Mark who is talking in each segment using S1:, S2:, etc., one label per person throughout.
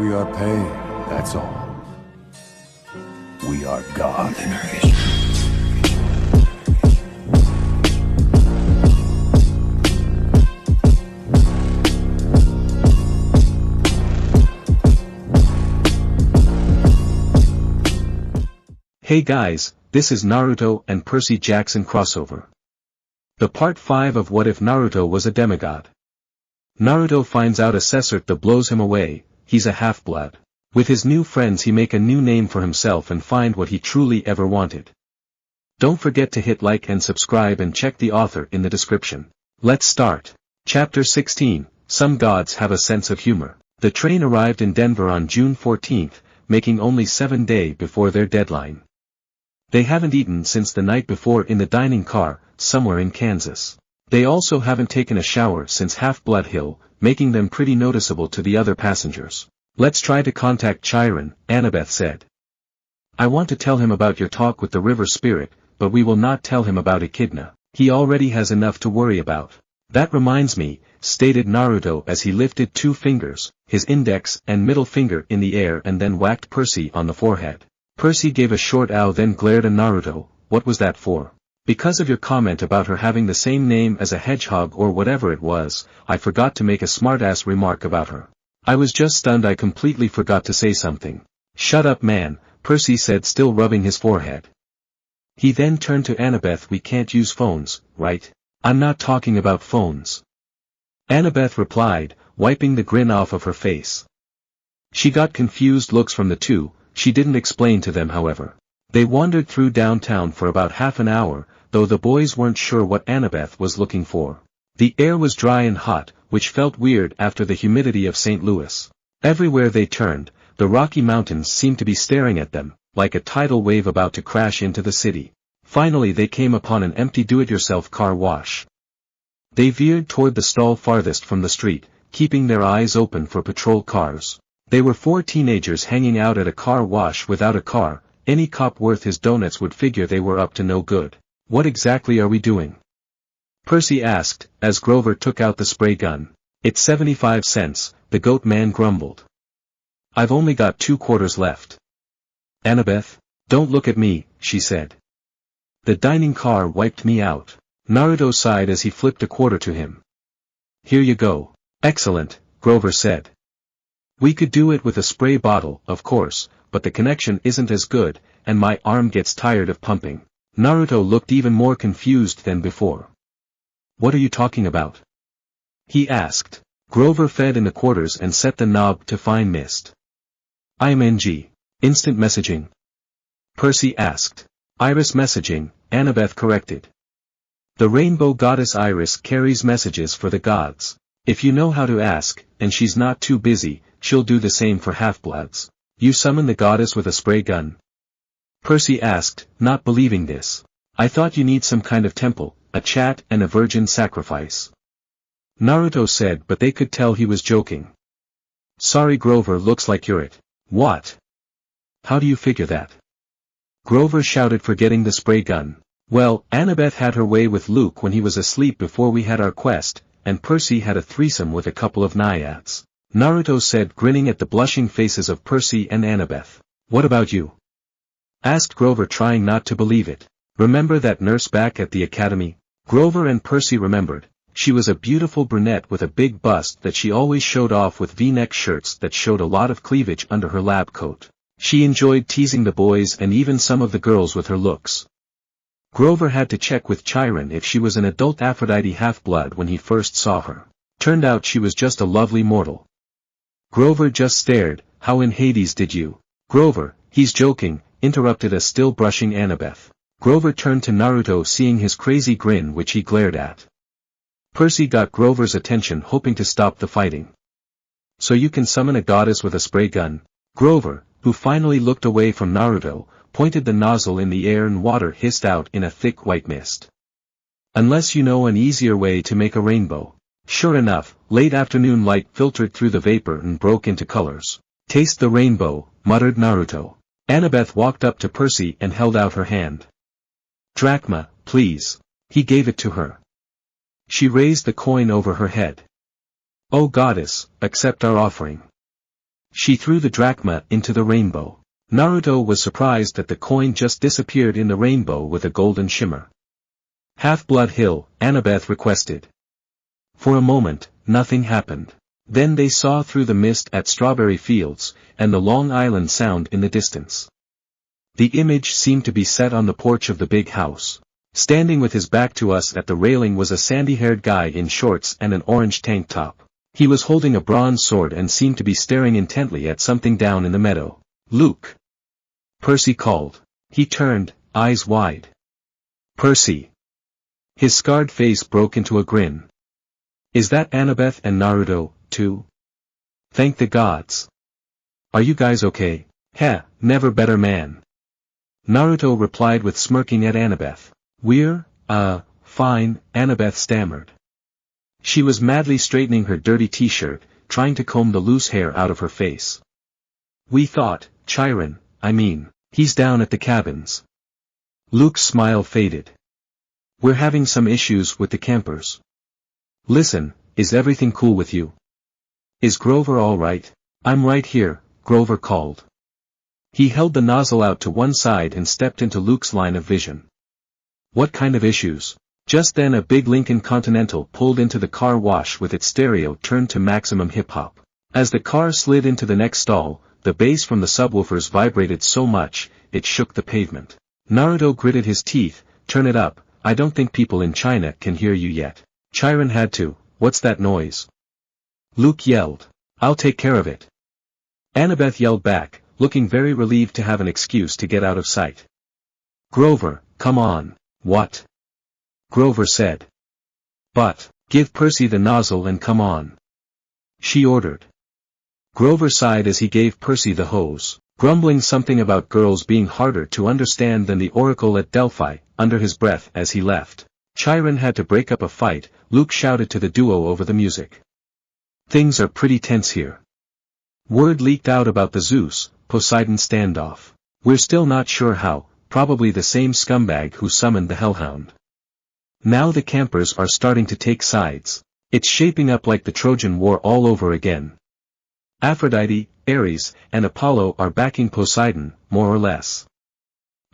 S1: We are paid, that's all. We are God.
S2: Hey guys, this is Naruto and Percy Jackson crossover. The part 5 of What If Naruto Was a Demigod. Naruto finds out a secert that blows him away. He's a half-blood. With his new friends he make a new name for himself and find what he truly ever wanted. Don't forget to hit like and subscribe and check the author in the description. Let's start. Chapter 16, Some Gods Have a Sense of Humor. The train arrived in Denver on June 14th, making only 7 days before their deadline. They haven't eaten since the night before in the dining car, somewhere in Kansas. They also haven't taken a shower since Half-Blood Hill, making them pretty noticeable to the other passengers. Let's try to contact Chiron, Annabeth said. I want to tell him about your talk with the river spirit, but we will not tell him about Echidna. He already has enough to worry about. That reminds me, stated Naruto as he lifted 2 fingers, his index and middle finger in the air and then whacked Percy on the forehead. Percy gave a short ow then glared at Naruto. What was that for? Because of your comment about her having the same name as a hedgehog or whatever it was, I forgot to make a smartass remark about her. I was just stunned I completely forgot to say something. Shut up man, Percy said still rubbing his forehead. He then turned to Annabeth. We can't use phones, right? I'm not talking about phones. Annabeth replied, wiping the grin off of her face. She got confused looks from the two. She didn't explain to them however. They wandered through downtown for about half an hour, though the boys weren't sure what Annabeth was looking for. The air was dry and hot, which felt weird after the humidity of St. Louis. Everywhere they turned, the Rocky Mountains seemed to be staring at them, like a tidal wave about to crash into the city. Finally they came upon an empty do-it-yourself car wash. They veered toward the stall farthest from the street, keeping their eyes open for patrol cars. They were 4 teenagers hanging out at a car wash without a car. Any cop worth his donuts would figure they were up to no good. What exactly are we doing? Percy asked, as Grover took out the spray gun. It's 75 cents, the goat man grumbled. I've only got 2 quarters left. Annabeth? Don't look at me, she said. The dining car wiped me out. Naruto sighed as he flipped a quarter to him. Here you go. Excellent, Grover said. We could do it with a spray bottle, of course, but the connection isn't as good, and my arm gets tired of pumping. Naruto looked even more confused than before. What are you talking about? He asked. Grover fed in the quarters and set the knob to fine mist. IMNG. Instant messaging. Percy asked. Iris messaging, Annabeth corrected. The rainbow goddess Iris carries messages for the gods. If you know how to ask, and she's not too busy, she'll do the same for half-bloods. You summon the goddess with a spray gun? Percy asked, not believing this. I thought you need some kind of temple, a chat and a virgin sacrifice. Naruto said but they could tell he was joking. Sorry Grover, looks like you're it. What? How do you figure that? Grover shouted, forgetting the spray gun. Well, Annabeth had her way with Luke when he was asleep before we had our quest, and Percy had a threesome with a couple of naiads. Naruto said, grinning at the blushing faces of Percy and Annabeth. What about you? Asked Grover, trying not to believe it. Remember that nurse back at the academy? Grover and Percy remembered. She was a beautiful brunette with a big bust that she always showed off with V-neck shirts that showed a lot of cleavage under her lab coat. She enjoyed teasing the boys and even some of the girls with her looks. Grover had to check with Chiron if she was an adult Aphrodite half-blood when he first saw her. Turned out she was just a lovely mortal. Grover just stared. How in Hades did you? Grover, he's joking, interrupted a still brushing Annabeth. Grover turned to Naruto, seeing his crazy grin which he glared at. Percy got Grover's attention, hoping to stop the fighting. So you can summon a goddess with a spray gun? Grover, who finally looked away from Naruto, pointed the nozzle in the air and water hissed out in a thick white mist. Unless you know an easier way to make a rainbow. Sure enough, late afternoon light filtered through the vapor and broke into colors. Taste the rainbow, muttered Naruto. Annabeth walked up to Percy and held out her hand. Drachma, please. He gave it to her. She raised the coin over her head. Oh goddess, accept our offering. She threw the drachma into the rainbow. Naruto was surprised that the coin just disappeared in the rainbow with a golden shimmer. Half-Blood Hill, Annabeth requested. For a moment, nothing happened. Then they saw through the mist at Strawberry Fields, and the Long Island Sound in the distance. The image seemed to be set on the porch of the big house. Standing with his back to us at the railing was a sandy-haired guy in shorts and an orange tank top. He was holding a bronze sword and seemed to be staring intently at something down in the meadow. "Luke!" Percy called. He turned, eyes wide. "Percy!" His scarred face broke into a grin. "Is that Annabeth and Naruto, too? Thank the gods. Are you guys okay?" "Heh, never better man." Naruto replied with smirking at Annabeth. "We're, fine," Annabeth stammered. She was madly straightening her dirty t-shirt, trying to comb the loose hair out of her face. "We thought, Chiron, he's down at the cabins." Luke's smile faded. "We're having some issues with the campers. Listen, is everything cool with you? Is Grover all right?" "I'm right here," Grover called. He held the nozzle out to one side and stepped into Luke's line of vision. "What kind of issues?" Just then a big Lincoln Continental pulled into the car wash with its stereo turned to maximum hip-hop. As the car slid into the next stall, the bass from the subwoofers vibrated so much, it shook the pavement. Naruto gritted his teeth. "Turn it up, I don't think people in China can hear you yet." Chiron had to. "What's that noise?" Luke yelled. "I'll take care of it." Annabeth yelled back, looking very relieved to have an excuse to get out of sight. "Grover, come on." "What?" Grover said. "But, give Percy the nozzle and come on," she ordered. Grover sighed as he gave Percy the hose, grumbling something about girls being harder to understand than the oracle at Delphi, under his breath as he left. Chiron had to break up a fight. Luke shouted to the duo over the music. "Things are pretty tense here. Word leaked out about the Zeus, Poseidon standoff. We're still not sure how, probably the same scumbag who summoned the Hellhound. Now the campers are starting to take sides. It's shaping up like the Trojan War all over again. Aphrodite, Ares, and Apollo are backing Poseidon, more or less.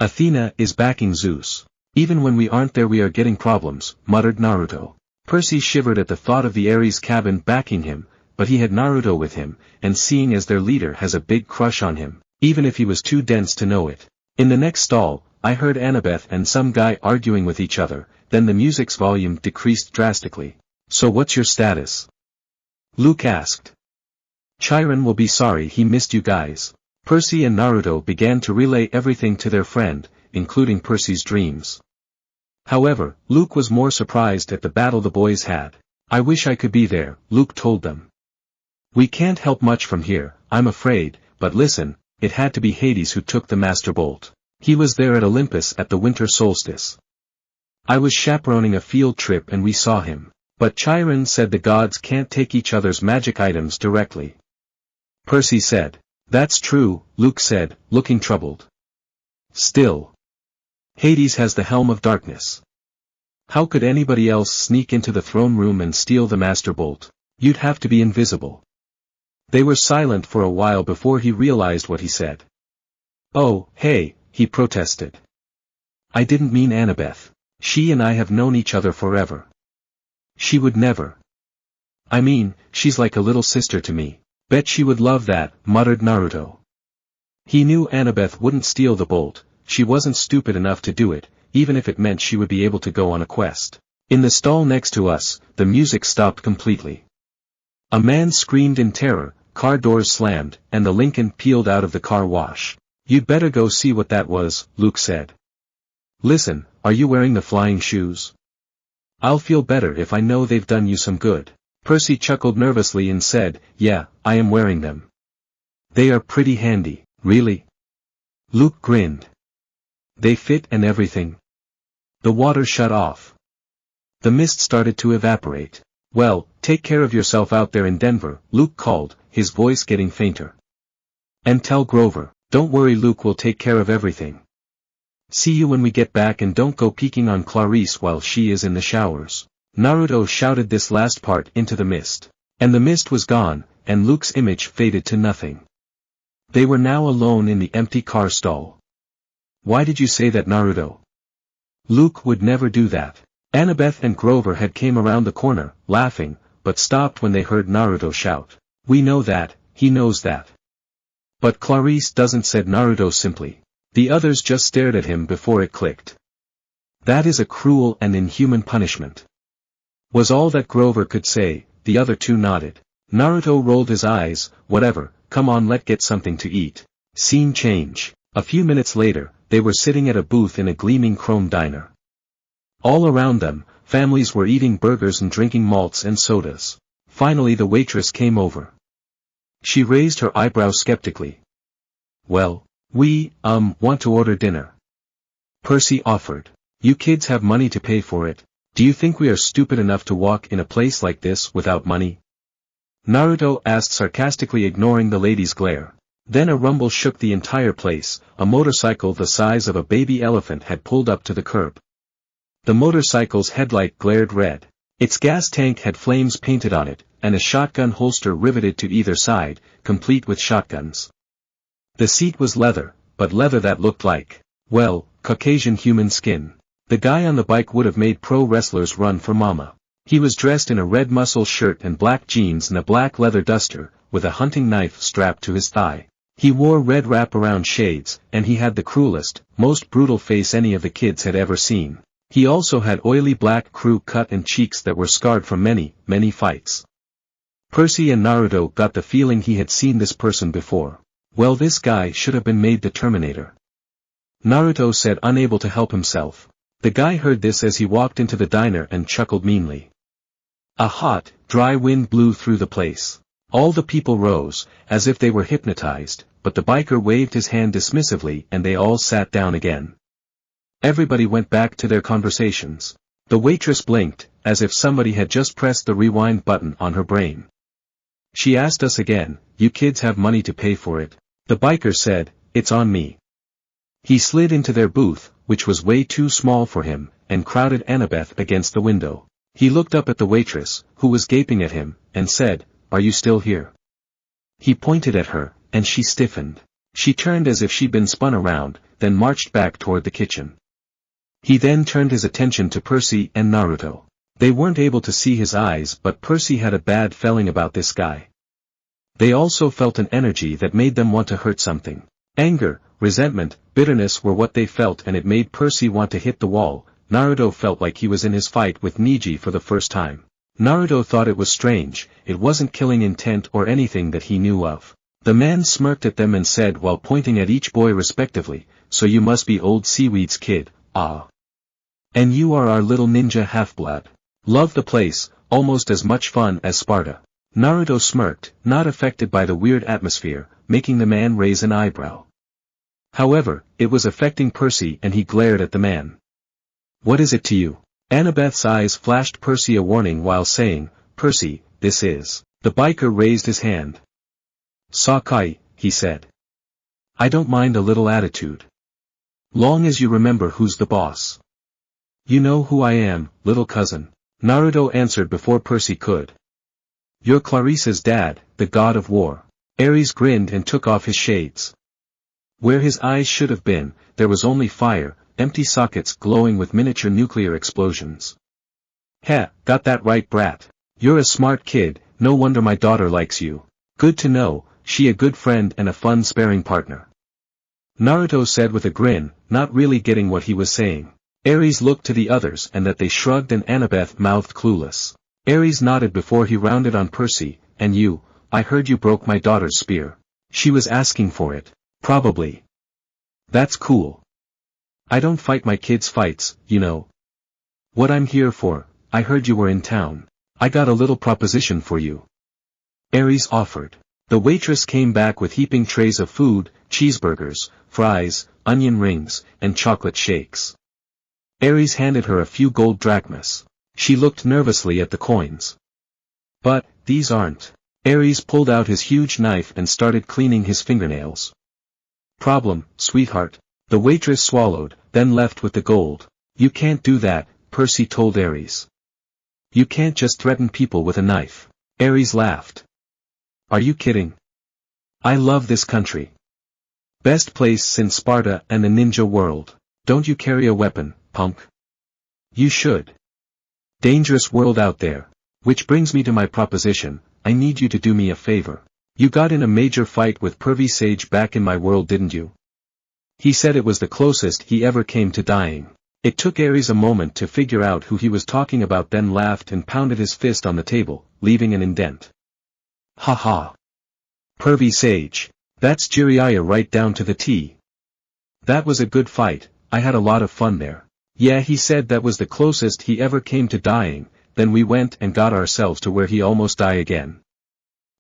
S2: Athena is backing Zeus. Even when we aren't there we are getting problems," muttered Naruto. Percy shivered at the thought of the Ares cabin backing him, but he had Naruto with him, and seeing as their leader has a big crush on him, even if he was too dense to know it. In the next stall, I heard Annabeth and some guy arguing with each other, then the music's volume decreased drastically. "So what's your status?" Luke asked. "Chiron will be sorry he missed you guys." Percy and Naruto began to relay everything to their friend, including Percy's dreams. However, Luke was more surprised at the battle the boys had. "I wish I could be there," Luke told them. "We can't help much from here, I'm afraid, but listen, it had to be Hades who took the Master Bolt. He was there at Olympus at the winter solstice. I was chaperoning a field trip and we saw him. But Chiron said the gods can't take each other's magic items directly." Percy said. "That's true," Luke said, looking troubled. "Still. Hades has the Helm of Darkness. How could anybody else sneak into the throne room and steal the Master Bolt? You'd have to be invisible." They were silent for a while before he realized what he said. "Oh, hey," he protested. "I didn't mean Annabeth. She and I have known each other forever. She would never. She's like a little sister to me." "Bet she would love that," muttered Naruto. He knew Annabeth wouldn't steal the bolt. She wasn't stupid enough to do it, even if it meant she would be able to go on a quest. In the stall next to us, the music stopped completely. A man screamed in terror, car doors slammed, and the Lincoln peeled out of the car wash. "You'd better go see what that was," Luke said. "Listen, are you wearing the flying shoes? I'll feel better if I know they've done you some good." Percy chuckled nervously and said, "Yeah, I am wearing them. They are pretty handy." "Really?" Luke grinned. "They fit and everything." The water shut off. The mist started to evaporate. "Well, take care of yourself out there in Denver," Luke called, his voice getting fainter. "And tell Grover." "Don't worry, Luke will take care of everything. See you when we get back and don't go peeking on Clarice while she is in the showers." Naruto shouted this last part into the mist. And the mist was gone, and Luke's image faded to nothing. They were now alone in the empty car stall. Why did you say that, Naruto? Luke would never do that. Annabeth and Grover had came around the corner, laughing, but stopped when they heard Naruto shout. We know that, he knows that. But Clarice doesn't, said Naruto simply. The others just stared at him before it clicked. That is a cruel and inhuman punishment. Was all that Grover could say. The other two nodded. Naruto rolled his eyes. Whatever, come on, let's get something to eat. Scene change. A few minutes later, they were sitting at a booth in a gleaming chrome diner. All around them, families were eating burgers and drinking malts and sodas. Finally the waitress came over. She raised her eyebrows skeptically. Well, we, want to order dinner. Percy offered. You kids have money to pay for it. Do you think we are stupid enough to walk in a place like this without money? Naruto asked sarcastically, ignoring the lady's glare. Then a rumble shook the entire place. A motorcycle the size of a baby elephant had pulled up to the curb. The motorcycle's headlight glared red. Its gas tank had flames painted on it, and a shotgun holster riveted to either side, complete with shotguns. The seat was leather, but leather that looked like, well, Caucasian human skin. The guy on the bike would have made pro wrestlers run for mama. He was dressed in a red muscle shirt and black jeans and a black leather duster, with a hunting knife strapped to his thigh. He wore red wraparound shades, and he had the cruelest, most brutal face any of the kids had ever seen. He also had oily black crew cut and cheeks that were scarred from many, many fights. Percy and Naruto got the feeling he had seen this person before. Well, this guy should have been made the Terminator. Naruto said, unable to help himself. The guy heard this as he walked into the diner and chuckled meanly. A hot, dry wind blew through the place. All the people rose, as if they were hypnotized, but the biker waved his hand dismissively and they all sat down again. Everybody went back to their conversations. The waitress blinked, as if somebody had just pressed the rewind button on her brain. She asked us again, you kids have money to pay for it? The biker said, it's on me. He slid into their booth, which was way too small for him, and crowded Annabeth against the window. He looked up at the waitress, who was gaping at him, and said, are you still here? He pointed at her, and she stiffened. She turned as if she'd been spun around, then marched back toward the kitchen. He then turned his attention to Percy and Naruto. They weren't able to see his eyes, but Percy had a bad feeling about this guy. They also felt an energy that made them want to hurt something. Anger, resentment, bitterness were what they felt, and it made Percy want to hit the wall. Naruto felt like he was in his fight with Neji for the first time. Naruto thought it was strange, it wasn't killing intent or anything that he knew of. The man smirked at them and said while pointing at each boy respectively, so you must be old Seaweed's kid, ah. And you are our little ninja half-blood. Love the place, almost as much fun as Sparta. Naruto smirked, not affected by the weird atmosphere, making the man raise an eyebrow. However, it was affecting Percy and he glared at the man. What is it to you? Annabeth's eyes flashed Percy a warning while saying, Percy, this is. The biker raised his hand. Sakai, he said. I don't mind a little attitude. Long as you remember who's the boss. You know who I am, little cousin. Naruto answered before Percy could. You're Clarice's dad, the god of war. Ares grinned and took off his shades. Where his eyes should have been, there was only fire, empty sockets glowing with miniature nuclear explosions. Heh, got that right, brat. You're a smart kid, no wonder my daughter likes you. Good to know, she a good friend and a fun sparring partner. Naruto said with a grin, not really getting what he was saying. Ares looked to the others and that they shrugged, and Annabeth mouthed clueless. Ares nodded before he rounded on Percy, and you, I heard you broke my daughter's spear. She was asking for it. Probably. That's cool. I don't fight my kids' fights, you know. What I'm here for, I heard you were in town. I got a little proposition for you. Ares offered. The waitress came back with heaping trays of food, cheeseburgers, fries, onion rings, and chocolate shakes. Ares handed her a few gold drachmas. She looked nervously at the coins. But, these aren't. Ares pulled out his huge knife and started cleaning his fingernails. Problem, sweetheart. The waitress swallowed, then left with the gold. You can't do that, Percy told Ares. You can't just threaten people with a knife. Ares laughed. Are you kidding? I love this country. Best place since Sparta and the ninja world. Don't you carry a weapon, punk? You should. Dangerous world out there. Which brings me to my proposition, I need you to do me a favor. You got in a major fight with Percy Sage back in my world, didn't you? He said it was the closest he ever came to dying. It took Ares a moment to figure out who he was talking about, then laughed and pounded his fist on the table, leaving an indent. Ha ha. Percy Sage. That's Jiraiya right down to the T. That was a good fight, I had a lot of fun there. Yeah, he said that was the closest he ever came to dying, then we went and got ourselves to where he almost died again.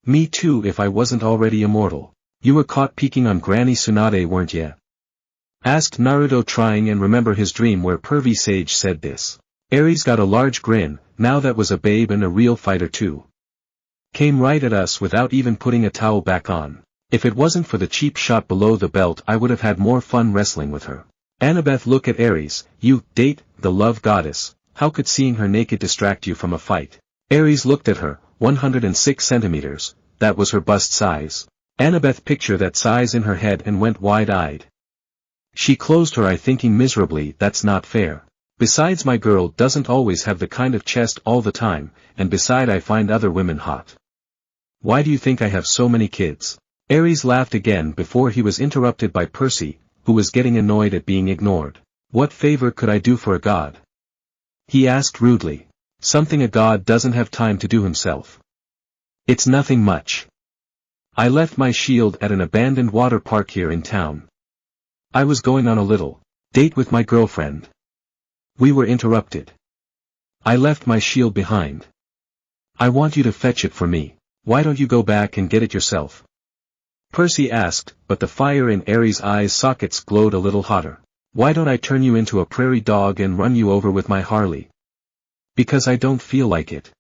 S2: Me too, if I wasn't already immortal. You were caught peeking on Granny Tsunade, weren't ya? Asked Naruto, trying and remember his dream where Percy Sage said this. Ares got a large grin, now that was a babe and a real fighter too. Came right at us without even putting a towel back on. If it wasn't for the cheap shot below the belt, I would have had more fun wrestling with her. Annabeth, look at Ares, you, date, the love goddess, how could seeing her naked distract you from a fight? Ares looked at her, 106 centimeters, that was her bust size. Annabeth pictured that size in her head and went wide-eyed. She closed her eye, thinking miserably, that's not fair. Besides, my girl doesn't always have the kind of chest all the time, and beside I find other women hot. Why do you think I have so many kids? Ares laughed again before he was interrupted by Percy, who was getting annoyed at being ignored. What favor could I do for a god? He asked rudely. Something a god doesn't have time to do himself. It's nothing much. I left my shield at an abandoned water park here in town. I was going on a little date with my girlfriend. We were interrupted. I left my shield behind. I want you to fetch it for me. Why don't you go back and get it yourself? Percy asked, but the fire in Ares' eyes sockets glowed a little hotter. Why don't I turn you into a prairie dog and run you over with my Harley? Because I don't feel like it.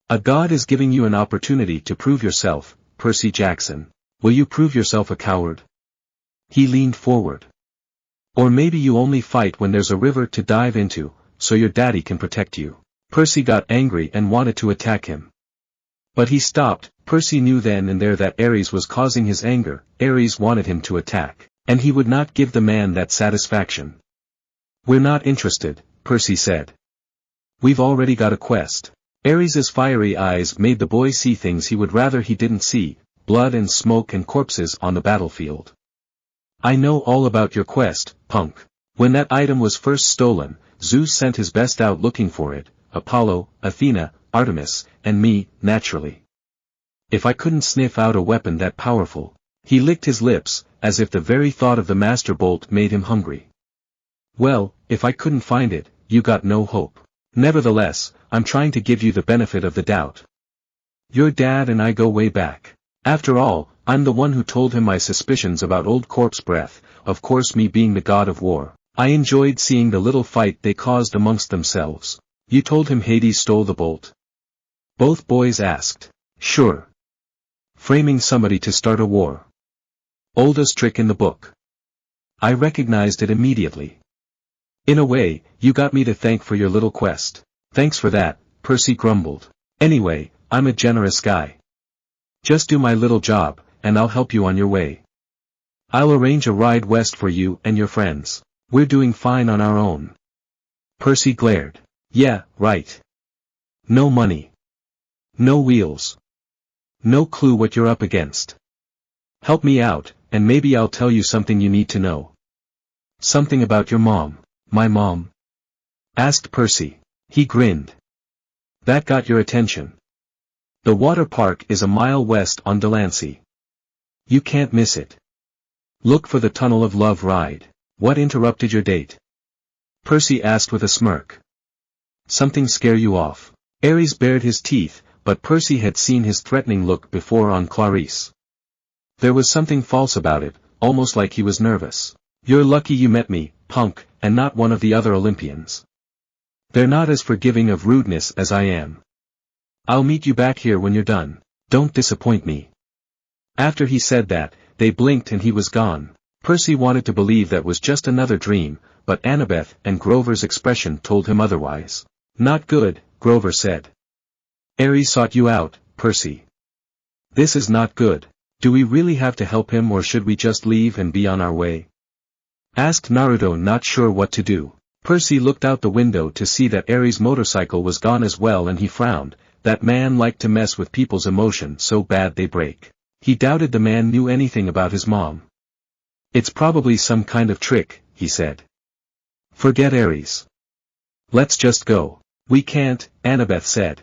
S2: A god is giving you an opportunity to prove yourself, Percy Jackson. Will you prove yourself a coward? He leaned forward. Or maybe you only fight when there's a river to dive into, so your daddy can protect you. Percy got angry and wanted to attack him. But he stopped. Percy knew then and there that Ares was causing his anger. Ares wanted him to attack, and he would not give the man that satisfaction. We're not interested, Percy said. We've already got a quest. Ares's fiery eyes made the boy see things he would rather he didn't see, blood and smoke and corpses on the battlefield. I know all about your quest, punk. When that item was first stolen, Zeus sent his best out looking for it, Apollo, Athena, Artemis, and me, naturally. If I couldn't sniff out a weapon that powerful, he licked his lips, as if the very thought of the master bolt made him hungry. Well, if I couldn't find it, you got no hope. Nevertheless, I'm trying to give you the benefit of the doubt. Your dad and I go way back. After all, I'm the one who told him my suspicions about old corpse breath, of course me being the god of war. I enjoyed seeing the little fight they caused amongst themselves. You told him Hades stole the bolt? Both boys asked. Sure. Framing somebody to start a war. Oldest trick in the book. I recognized it immediately. In a way, you got me to thank for your little quest. Thanks for that, Percy grumbled. Anyway, I'm a generous guy. Just do my little job, and I'll help you on your way. I'll arrange a ride west for you and your friends. We're doing fine on our own. Percy glared. Yeah, right. No money. No wheels. No clue what you're up against. Help me out, and maybe I'll tell you something you need to know. Something about your mom. My mom? Asked Percy. He grinned. That got your attention. The water park is a mile west on Delancey. You can't miss it. Look for the Tunnel of Love ride. What interrupted your date? Percy asked with a smirk. Something scare you off? Ares bared his teeth, but Percy had seen his threatening look before on Clarice. There was something false about it, almost like he was nervous. You're lucky you met me, punk, and not one of the other Olympians. They're not as forgiving of rudeness as I am. I'll meet you back here when you're done. Don't disappoint me. After he said that, they blinked and he was gone. Percy wanted to believe that was just another dream, but Annabeth and Grover's expression told him otherwise. Not good, Grover said. Ares sought you out, Percy. This is not good. Do we really have to help him or should we just leave and be on our way? Asked Naruto, not sure what to do. Percy looked out the window to see that Aries' motorcycle was gone as well and he frowned. That man liked to mess with people's emotion so bad they break. He doubted the man knew anything about his mom. It's probably some kind of trick, he said. Forget Aries. Let's just go. We can't, Annabeth said.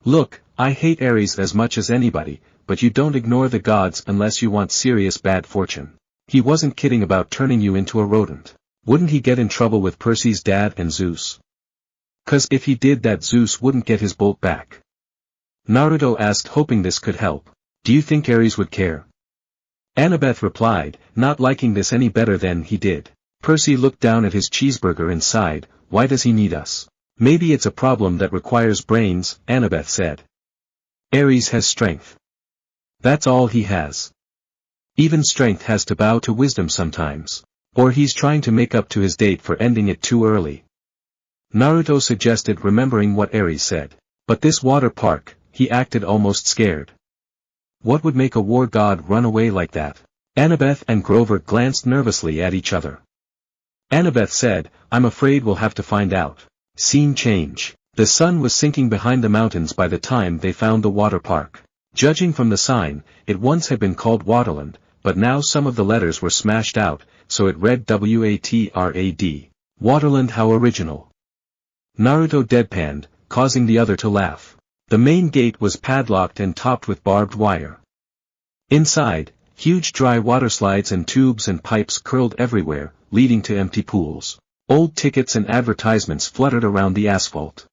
S2: Look, I hate Aries as much as anybody, but you don't ignore the gods unless you want serious bad fortune. He wasn't kidding about turning you into a rodent. Wouldn't he get in trouble with Percy's dad and Zeus? 'Cause if he did that, Zeus wouldn't get his bolt back. Naruto asked, hoping this could help. Do you think Aries would care? Annabeth replied, not liking this any better than he did. Percy looked down at his cheeseburger and sighed. Why does he need us? Maybe it's a problem that requires brains, Annabeth said. Aries has strength. That's all he has. Even strength has to bow to wisdom sometimes. Or he's trying to make up to his date for ending it too early. Naruto suggested, remembering what Aries said. But this water park, he acted almost scared. What would make a war god run away like that? Annabeth and Grover glanced nervously at each other. Annabeth said, I'm afraid we'll have to find out. Scene change. The sun was sinking behind the mountains by the time they found the water park. Judging from the sign, it once had been called Waterland, but now some of the letters were smashed out, so it read Watrad. Waterland, how original. Naruto deadpanned, causing the other to laugh. The main gate was padlocked and topped with barbed wire. Inside, huge dry water slides and tubes and pipes curled everywhere, leading to empty pools. Old tickets and advertisements fluttered around the asphalt.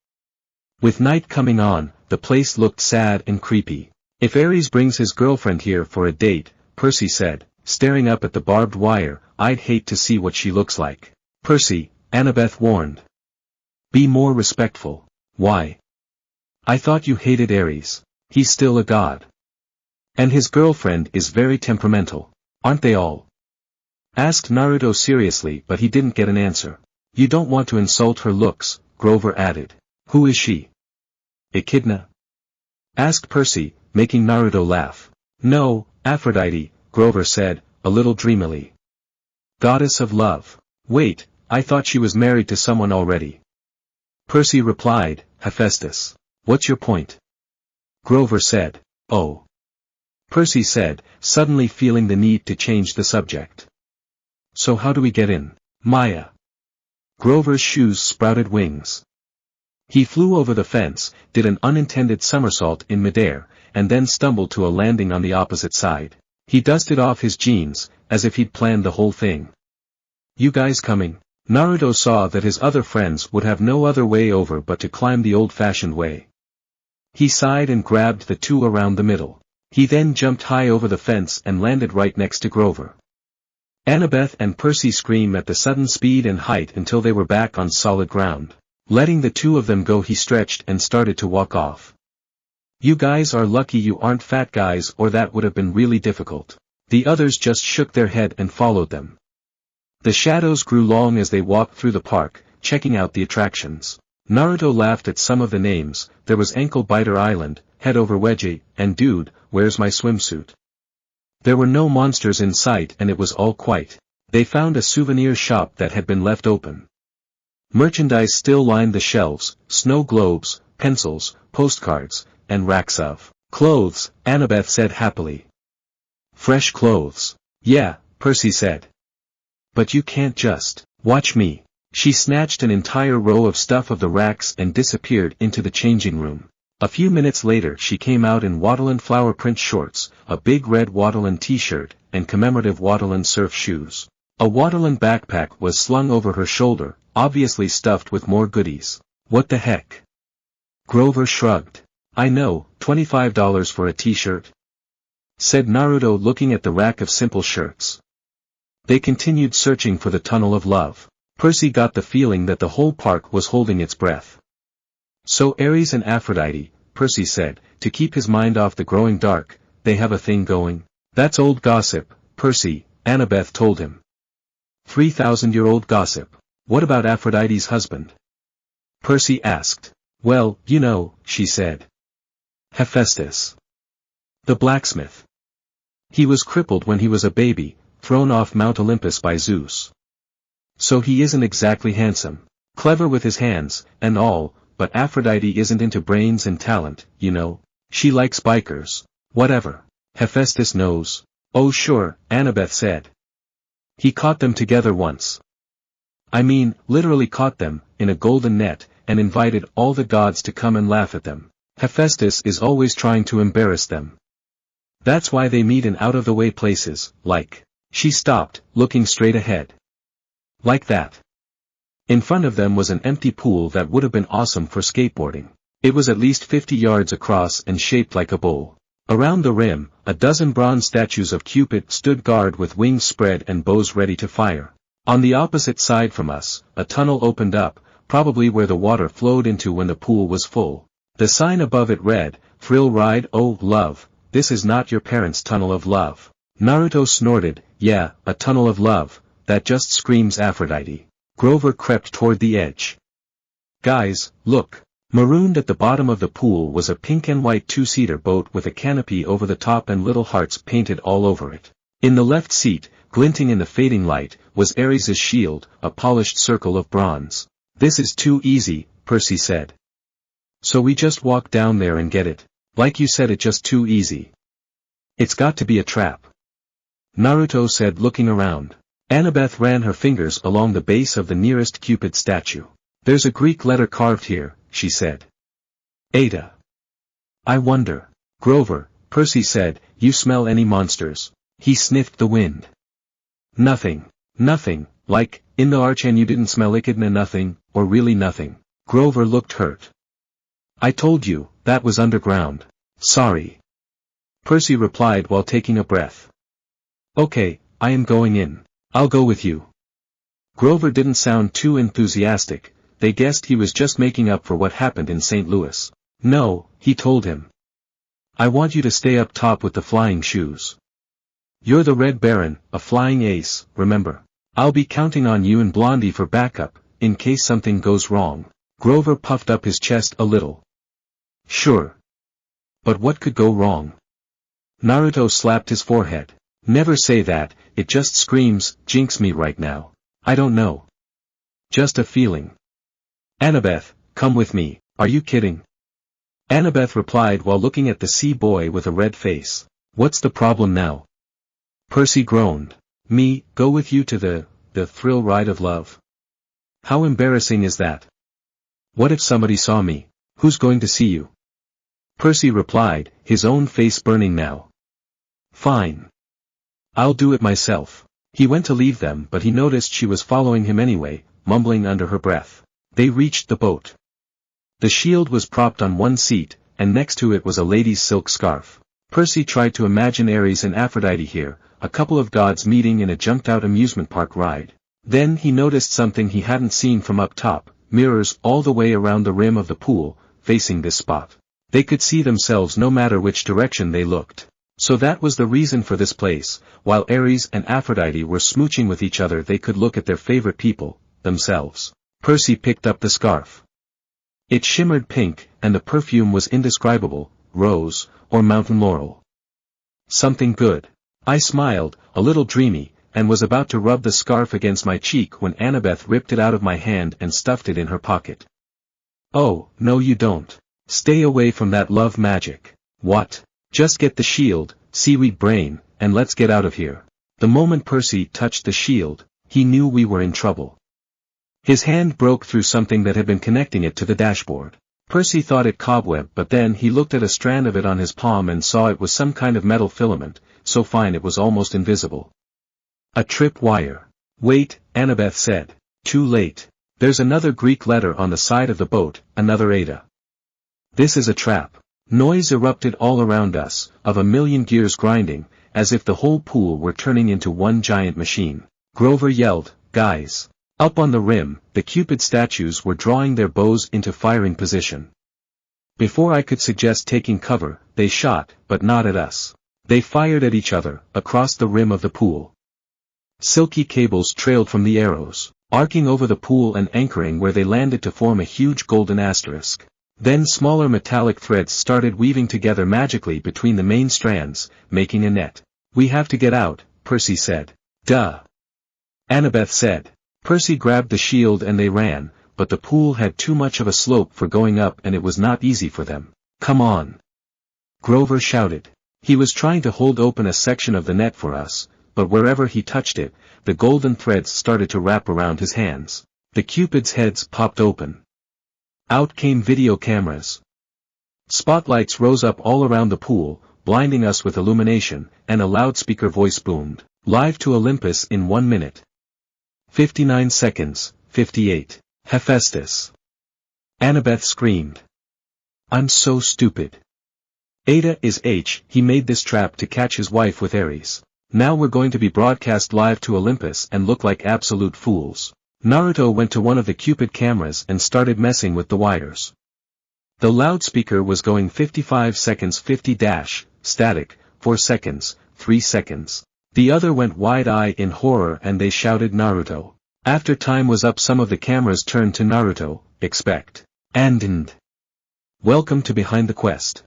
S2: With night coming on, the place looked sad and creepy. If Aries brings his girlfriend here for a date, Percy said, staring up at the barbed wire, I'd hate to see what she looks like. Percy, Annabeth warned. Be more respectful. Why? I thought you hated Aries. He's still a god. And his girlfriend is very temperamental. Aren't they all? Asked Naruto seriously, but he didn't get an answer. You don't want to insult her looks, Grover added. Who is she? Echidna? Asked Percy, making Naruto laugh. No, Aphrodite, Grover said, a little dreamily. Goddess of love. Wait, I thought she was married to someone already. Percy replied, Hephaestus. What's your point? Grover said. Oh. Percy said, suddenly feeling the need to change the subject. So how do we get in? Maya. Grover's shoes sprouted wings. He flew over the fence, did an unintended somersault in midair, and then stumbled to a landing on the opposite side. He dusted off his jeans, as if he'd planned the whole thing. You guys coming? Naruto saw that his other friends would have no other way over but to climb the old-fashioned way. He sighed and grabbed the two around the middle. He then jumped high over the fence and landed right next to Grover. Annabeth and Percy screamed at the sudden speed and height until they were back on solid ground. Letting the two of them go, he stretched and started to walk off. You guys are lucky you aren't fat guys, or that would have been really difficult. The others just shook their head and followed them. The shadows grew long as they walked through the park, checking out the attractions. Naruto laughed at some of the names. There was Ankle Biter Island, Head Over Wedgie, and Dude, Where's My Swimsuit? There were no monsters in sight and it was all quiet. They found a souvenir shop that had been left open. Merchandise still lined the shelves, snow globes, pencils, postcards, and racks of clothes, Annabeth said happily. Fresh clothes. Yeah, Percy said. But you can't just watch me. She snatched an entire row of stuff of the racks and disappeared into the changing room. A few minutes later she came out in Waterland flower print shorts, a big red Waterland t-shirt, and commemorative Waterland surf shoes. A Waterland backpack was slung over her shoulder, obviously stuffed with more goodies. What the heck? Grover shrugged. I know, $25 for a t-shirt? Said Naruto, looking at the rack of simple shirts. They continued searching for the tunnel of love. Percy got the feeling that the whole park was holding its breath. So Aries and Aphrodite, Percy said, to keep his mind off the growing dark, they have a thing going. That's old gossip, Percy, Annabeth told him. 3,000-year-old gossip. What about Aphrodite's husband? Percy asked. Well, you know, she said. Hephaestus. The blacksmith. He was crippled when he was a baby, thrown off Mount Olympus by Zeus. So he isn't exactly handsome. Clever with his hands, and all, but Aphrodite isn't into brains and talent, you know. She likes bikers. Whatever. Hephaestus knows. Oh sure, Annabeth said. He caught them together once. I mean, literally caught them, in a golden net, and invited all the gods to come and laugh at them. Hephaestus is always trying to embarrass them. That's why they meet in out-of-the-way places, like. She stopped, looking straight ahead. Like that. In front of them was an empty pool that would have been awesome for skateboarding. It was at least 50 yards across and shaped like a bowl. Around the rim, a dozen bronze statues of Cupid stood guard with wings spread and bows ready to fire. On the opposite side from us, a tunnel opened up, probably where the water flowed into when the pool was full. The sign above it read, "Thrill Ride, oh, love, this is not your parents' tunnel of love." Naruto snorted, yeah, a tunnel of love, that just screams Aphrodite. Grover crept toward the edge. Guys, look. Marooned at the bottom of the pool was a pink and white two-seater boat with a canopy over the top and little hearts painted all over it. In the left seat, glinting in the fading light, was Ares' shield, a polished circle of bronze. This is too easy, Percy said. So we just walk down there and get it. Like you said, it's just too easy. It's got to be a trap. Naruto said, looking around. Annabeth ran her fingers along the base of the nearest Cupid statue. There's a Greek letter carved here, she said. Eta. I wonder. Grover, Percy said, you smell any monsters? He sniffed the wind. Nothing. Nothing, like, in the arch and you didn't smell echidna nothing, or really nothing. Grover looked hurt. I told you, that was underground. Sorry. Percy replied while taking a breath. Okay, I am going in. I'll go with you. Grover didn't sound too enthusiastic. They guessed he was just making up for what happened in St. Louis. No, he told him. I want you to stay up top with the flying shoes. You're the Red Baron, a flying ace, remember. I'll be counting on you and Blondie for backup, in case something goes wrong. Grover puffed up his chest a little. Sure. But what could go wrong? Naruto slapped his forehead. Never say that, it just screams, jinx me right now. I don't know. Just a feeling. Annabeth, come with me, are you kidding? Annabeth replied while looking at the sea boy with a red face. What's the problem now? Percy groaned. Me, go with you to the thrill ride of love? How embarrassing is that? What if somebody saw me? Who's going to see you? Percy replied, his own face burning now. Fine. I'll do it myself. He went to leave them but he noticed she was following him anyway, mumbling under her breath. They reached the boat. The shield was propped on one seat, and next to it was a lady's silk scarf. Percy tried to imagine Ares and Aphrodite here, a couple of gods meeting in a junked-out amusement park ride. Then he noticed something he hadn't seen from up top, mirrors all the way around the rim of the pool, facing this spot. They could see themselves no matter which direction they looked. So that was the reason for this place. While Ares and Aphrodite were smooching with each other, they could look at their favorite people, themselves. Percy picked up the scarf. It shimmered pink, and the perfume was indescribable, rose, or mountain laurel. Something good. I smiled, a little dreamy, and was about to rub the scarf against my cheek when Annabeth ripped it out of my hand and stuffed it in her pocket. Oh, no you don't. Stay away from that love magic. What? Just get the shield, seaweed brain, and let's get out of here. The moment Percy touched the shield, he knew we were in trouble. His hand broke through something that had been connecting it to the dashboard. Percy thought it cobweb, but then he looked at a strand of it on his palm and saw it was some kind of metal filament, so fine it was almost invisible. A trip wire. Wait, Annabeth said. Too late. There's another Greek letter on the side of the boat, another Eta. This is a trap. Noise erupted all around us, of a million gears grinding, as if the whole pool were turning into one giant machine. Grover yelled, guys. Up on the rim, the Cupid statues were drawing their bows into firing position. Before I could suggest taking cover, they shot, but not at us. They fired at each other, across the rim of the pool. Silky cables trailed from the arrows, arcing over the pool and anchoring where they landed to form a huge golden asterisk. Then smaller metallic threads started weaving together magically between the main strands, making a net. We have to get out, Percy said. Duh. Annabeth said. Percy grabbed the shield and they ran, but the pool had too much of a slope for going up and it was not easy for them. Come on. Grover shouted. He was trying to hold open a section of the net for us, but wherever he touched it, the golden threads started to wrap around his hands. The cupids' heads popped open. Out came video cameras. Spotlights rose up all around the pool, blinding us with illumination, and a loudspeaker voice boomed, "Live to Olympus in 1 minute. 59 seconds, 58. Hephaestus." Annabeth screamed. I'm so stupid. Ada is H. He made this trap to catch his wife with Ares. Now we're going to be broadcast live to Olympus and look like absolute fools. Naruto went to one of the Cupid cameras and started messing with the wires. The loudspeaker was going 55 seconds 50 static, 4 seconds, 3 seconds. The other went wide-eye in horror and they shouted Naruto. After time was up some of the cameras turned to Naruto, expect. And. Welcome to Behind the Quest.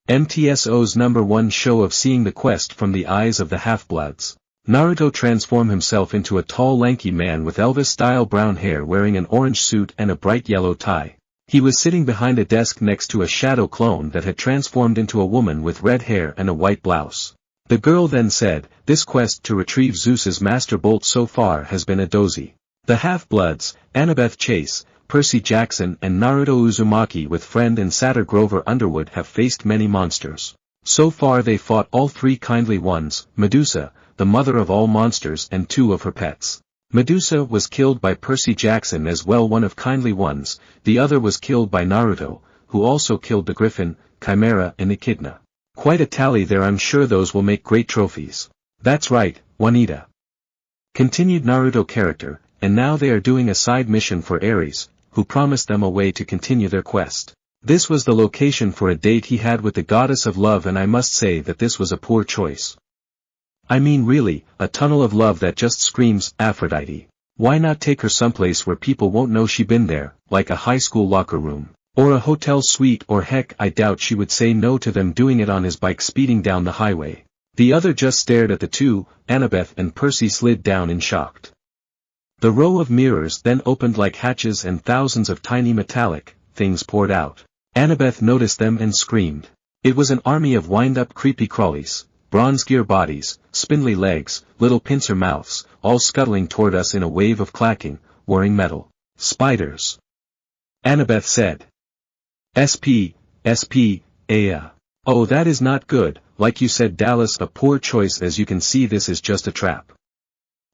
S2: MTSO's #1 show of seeing the quest from the eyes of the half-bloods. Naruto transformed himself into a tall lanky man with Elvis-style brown hair wearing an orange suit and a bright yellow tie. He was sitting behind a desk next to a shadow clone that had transformed into a woman with red hair and a white blouse. The girl then said, "This quest to retrieve Zeus's master bolt so far has been a dozy. The half-bloods, Annabeth Chase, Percy Jackson and Naruto Uzumaki with friend and satyr Grover Underwood have faced many monsters. So far they fought all 3 kindly ones, Medusa, the mother of all monsters and 2 of her pets. Medusa was killed by Percy Jackson as well, one of kindly ones, the other was killed by Naruto, who also killed the Griffin, Chimera and Echidna. Quite a tally there, I'm sure those will make great trophies." "That's right, Juanita," continued Naruto character, "and now they are doing a side mission for Ares, who promised them a way to continue their quest. This was the location for a date he had with the goddess of love, and I must say that this was a poor choice. I mean really, a tunnel of love that just screams Aphrodite. Why not take her someplace where people won't know she been there, like a high school locker room, or a hotel suite, or heck I doubt she would say no to them doing it on his bike speeding down the highway." The other just stared at the two. Annabeth and Percy slid down in shock. The row of mirrors then opened like hatches and thousands of tiny metallic things poured out. Annabeth noticed them and screamed. It was an army of wind-up creepy crawlies, bronze gear bodies, spindly legs, little pincer mouths, all scuttling toward us in a wave of clacking, whirring metal. "Spiders," Annabeth said. SP, Aya. "Oh, that is not good, like you said Dallas, a poor choice. As you can see, this is just a trap.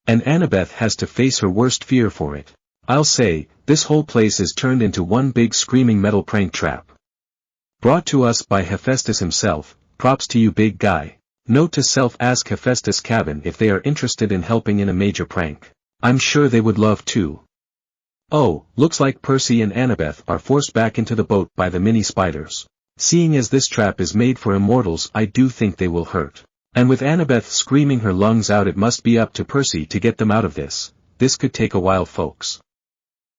S2: And Annabeth has to face her worst fear for it. I'll say, this whole place is turned into one big screaming metal prank trap. Brought to us by Hephaestus himself, props to you big guy. Note to self, ask Hephaestus Cabin if they are interested in helping in a major prank. I'm sure they would love to." Oh, looks like Percy and Annabeth are forced back into the boat by the mini spiders. Seeing as this trap is made for immortals, I do think they will hurt. And with Annabeth screaming her lungs out, it must be up to Percy to get them out of this. This could take a while, folks.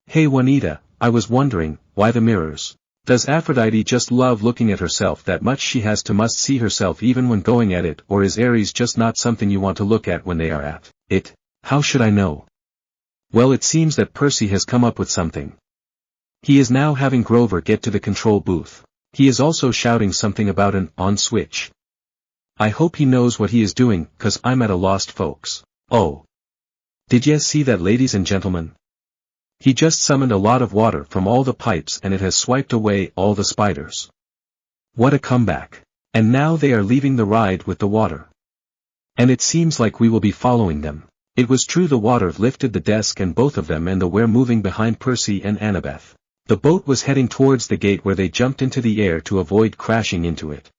S2: "Hey Juanita, I was wondering, why the mirrors? Does Aphrodite just love looking at herself that much she has to must see herself even when going at it, or is Ares just not something you want to look at when they are at it? How should I know?" Well, it seems that Percy has come up with something. He is now having Grover get to the control booth. He is also shouting something about an on switch. I hope he knows what he is doing, cause I'm at a lost, folks. Oh. Did ye see that, ladies and gentlemen? He just summoned a lot of water from all the pipes and it has swiped away all the spiders. What a comeback. And now they are leaving the ride with the water. And it seems like we will be following them. It was true, the water lifted the desk and both of them and the were moving behind Percy and Annabeth. The boat was heading towards the gate where they jumped into the air to avoid crashing into it.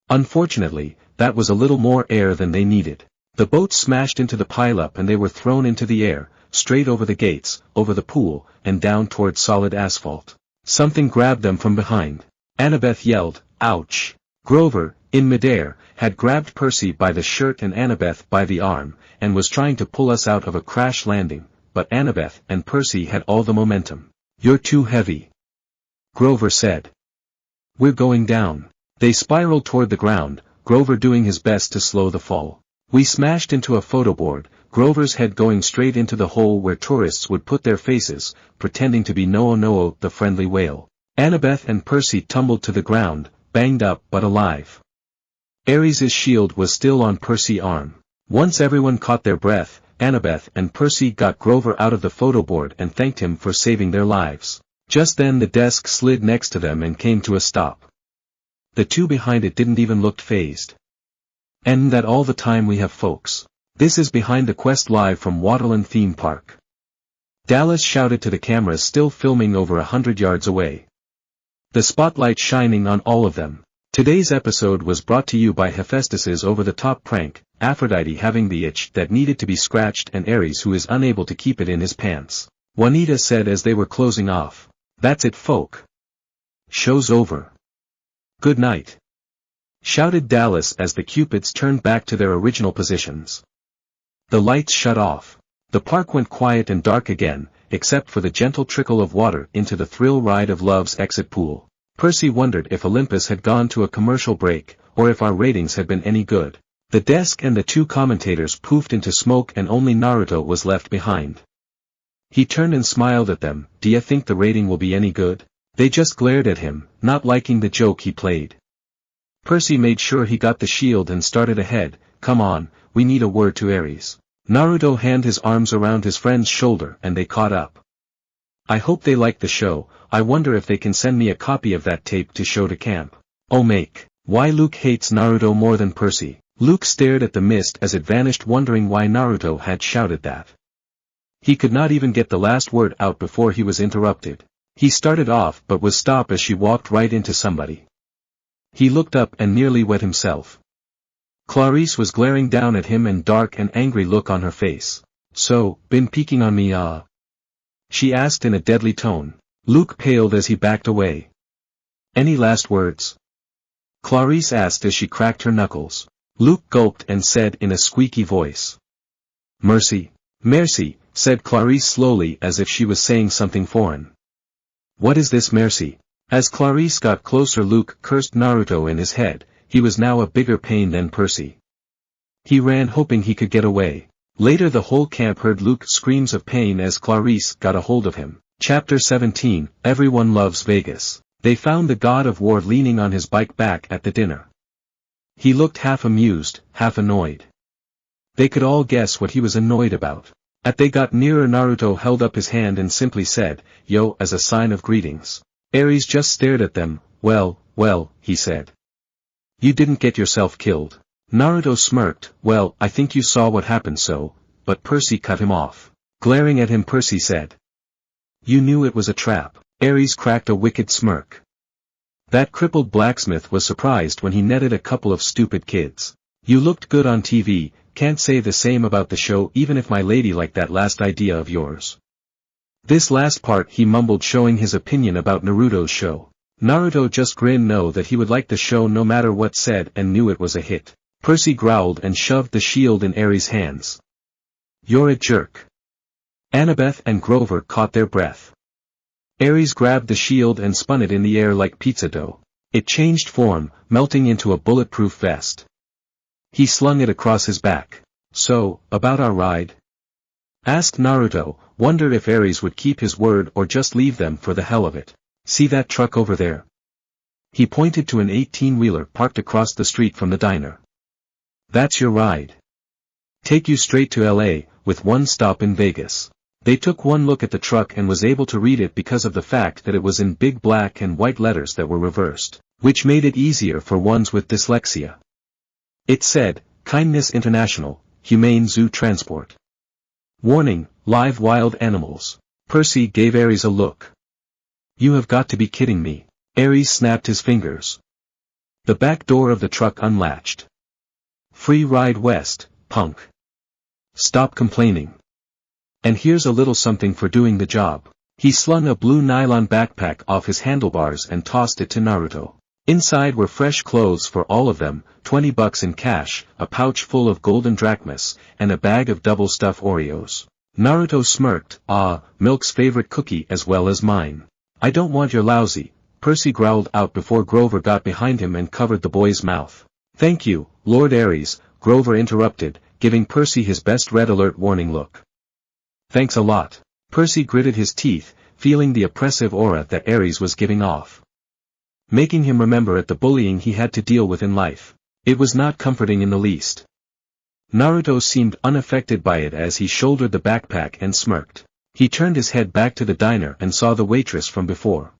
S2: Unfortunately, that was a little more air than they needed. The boat smashed into the pileup and they were thrown into the air, straight over the gates, over the pool, and down toward solid asphalt. Something grabbed them from behind. Annabeth yelled, "Ouch!" Grover, in midair, had grabbed Percy by the shirt and Annabeth by the arm, and was trying to pull us out of a crash landing, but Annabeth and Percy had all the momentum. "You're too heavy," Grover said. "We're going down." They spiraled toward the ground, Grover doing his best to slow the fall. We smashed into a photo board, Grover's head going straight into the hole where tourists would put their faces, pretending to be Noo the friendly whale. Annabeth and Percy tumbled to the ground, banged up but alive. Ares' shield was still on Percy's arm. Once everyone caught their breath, Annabeth and Percy got Grover out of the photo board and thanked him for saving their lives. Just then the desk slid next to them and came to a stop. The two behind it didn't even look fazed. And that all the time we have folks. This is Behind the Quest live from Waterland Theme Park. Dallas shouted to the cameras still filming over 100 yards away. The spotlight shining on all of them. Today's episode was brought to you by Hephaestus's over-the-top prank, Aphrodite having the itch that needed to be scratched and Ares who is unable to keep it in his pants. Juanita said as they were closing off. That's it, folk. Show's over. Good night. Shouted Dallas as the Cupids turned back to their original positions. The lights shut off. The park went quiet and dark again, except for the gentle trickle of water into the thrill ride of Love's exit pool. Percy wondered if Olympus had gone to a commercial break, or if our ratings had been any good. The desk and the two commentators poofed into smoke and only Naruto was left behind. He turned and smiled at them. Do you think the rating will be any good? They just glared at him, not liking the joke he played. Percy made sure he got the shield and started ahead. Come on, we need a word to Ares. Naruto handed his arms around his friend's shoulder and they caught up. I hope they like the show. I wonder if they can send me a copy of that tape to show to camp. Oh make. Why Luke hates Naruto more than Percy. Luke stared at the mist as it vanished wondering why Naruto had shouted that. He could not even get the last word out before he was interrupted. He started off but was stopped as she walked right into somebody. He looked up and nearly wet himself. Clarice was glaring down at him and dark and angry look on her face. So, been peeking on me she asked in a deadly tone. Luke paled as he backed away. Any last words? Clarice asked as she cracked her knuckles. Luke gulped and said in a squeaky voice. Mercy. Mercy, said Clarice slowly as if she was saying something foreign. What is this mercy? As Clarice got closer Luke cursed Naruto in his head. He was now a bigger pain than Percy. He ran hoping he could get away. Later the whole camp heard Luke's screams of pain as Clarice got a hold of him. Chapter 17, Everyone Loves Vegas. They found the god of war leaning on his bike back at the dinner. He looked half amused, half annoyed. They could all guess what he was annoyed about. As they got nearer Naruto held up his hand and simply said, Yo, as a sign of greetings. Ares just stared at them. Well, he said. You didn't get yourself killed. Naruto smirked. Well, I think you saw what happened but Percy cut him off. Glaring at him Percy said. You knew it was a trap. Ares cracked a wicked smirk. That crippled blacksmith was surprised when he netted a couple of stupid kids. You looked good on TV, can't say the same about the show even if my lady liked that last idea of yours. This last part he mumbled showing his opinion about Naruto's show. Naruto just grinned know that he would like the show no matter what said and knew it was a hit. Percy growled and shoved the shield in Ares' hands. You're a jerk. Annabeth and Grover caught their breath. Ares grabbed the shield and spun it in the air like pizza dough. It changed form, melting into a bulletproof vest. He slung it across his back. So, about our ride? Asked Naruto, wondered if Ares would keep his word or just leave them for the hell of it. See that truck over there? He pointed to an 18-wheeler parked across the street from the diner. That's your ride. Take you straight to LA, with one stop in Vegas. They took one look at the truck and was able to read it because of the fact that it was in big black and white letters that were reversed, which made it easier for ones with dyslexia. It said, Kindness International, Humane Zoo Transport. Warning, live wild animals. Percy gave Ares a look. You have got to be kidding me. Ares snapped his fingers. The back door of the truck unlatched. Free ride west, punk. Stop complaining. And here's a little something for doing the job. He slung a blue nylon backpack off his handlebars and tossed it to Naruto. Inside were fresh clothes for all of them, $20 in cash, a pouch full of golden drachmas, and a bag of double-stuffed Oreos. Naruto smirked. Milk's favorite cookie as well as mine. I don't want your lousy, Percy growled out before Grover got behind him and covered the boy's mouth. Thank you, Lord Ares, Grover interrupted, giving Percy his best red alert warning look. Thanks a lot. Percy gritted his teeth, feeling the oppressive aura that Ares was giving off, making him remember at the bullying he had to deal with in life. It was not comforting in the least. Naruto seemed unaffected by it as he shouldered the backpack and smirked. He turned his head back to the diner and saw the waitress from before.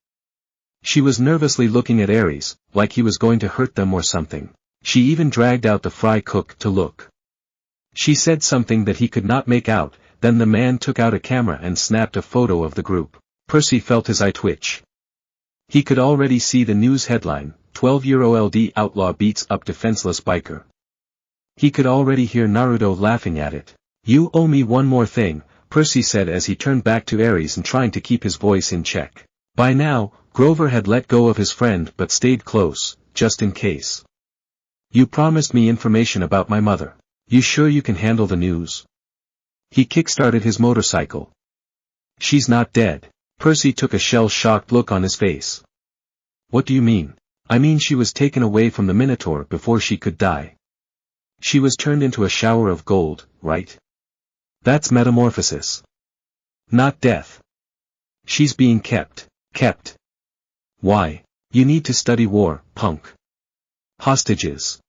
S2: She was nervously looking at Ares, like he was going to hurt them or something. She even dragged out the fry cook to look. She said something that he could not make out, then the man took out a camera and snapped a photo of the group. Percy felt his eye twitch. He could already see the news headline, 12-year-old outlaw beats up defenseless biker. He could already hear Naruto laughing at it. You owe me one more thing, Percy said as he turned back to Ares and trying to keep his voice in check. By now, Grover had let go of his friend but stayed close, just in case. You promised me information about my mother. You sure you can handle the news? He kick-started his motorcycle. She's not dead. Percy took a shell-shocked look on his face. What do you mean? I mean she was taken away from the Minotaur before she could die. She was turned into a shower of gold, right? That's metamorphosis. Not death. She's being kept. Kept. Why? You need to study war, punk. Hostages.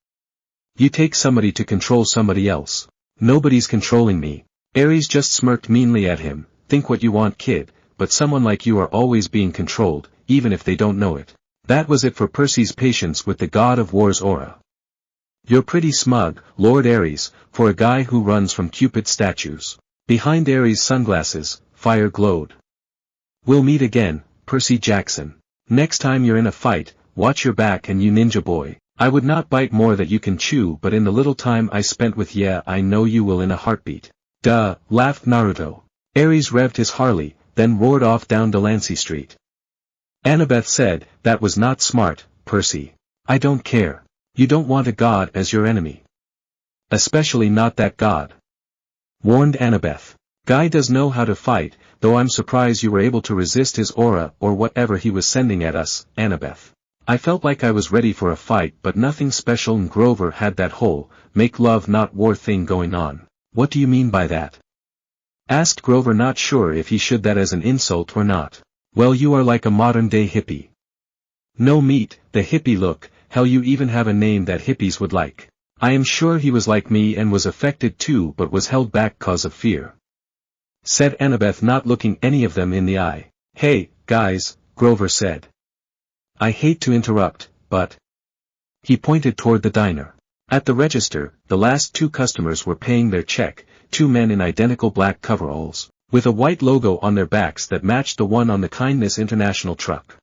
S2: You take somebody to control somebody else. Nobody's controlling me. Ares just smirked meanly at him. Think what you want, kid, but someone like you are always being controlled, even if they don't know it. That was it for Percy's patience with the god of war's aura. You're pretty smug, Lord Ares, for a guy who runs from Cupid's statues. Behind Ares' sunglasses, fire glowed. We'll meet again, Percy Jackson. Next time you're in a fight, watch your back and you ninja boy. I would not bite more that you can chew, but in the little time I spent with ya I know you will in a heartbeat. Duh, laughed Naruto. Ares revved his Harley, then roared off down Delancey Street. Annabeth said, that was not smart, Percy. I don't care. You don't want a god as your enemy. Especially not that god. Warned Annabeth. Guy does know how to fight, though I'm surprised you were able to resist his aura or whatever he was sending at us, Annabeth. I felt like I was ready for a fight but nothing special, and Grover had that whole, make love not war thing going on. What do you mean by that? Asked Grover, not sure if he should that as an insult or not. Well, you are like a modern-day hippie. No meat, the hippie look, hell, you even have a name that hippies would like. I am sure he was like me and was affected too but was held back cause of fear. Said Annabeth, not looking any of them in the eye. Hey, guys, Grover said. I hate to interrupt, but... He pointed toward the diner. At the register, the last two customers were paying their check, two men in identical black coveralls, with a white logo on their backs that matched the one on the Kindness International truck.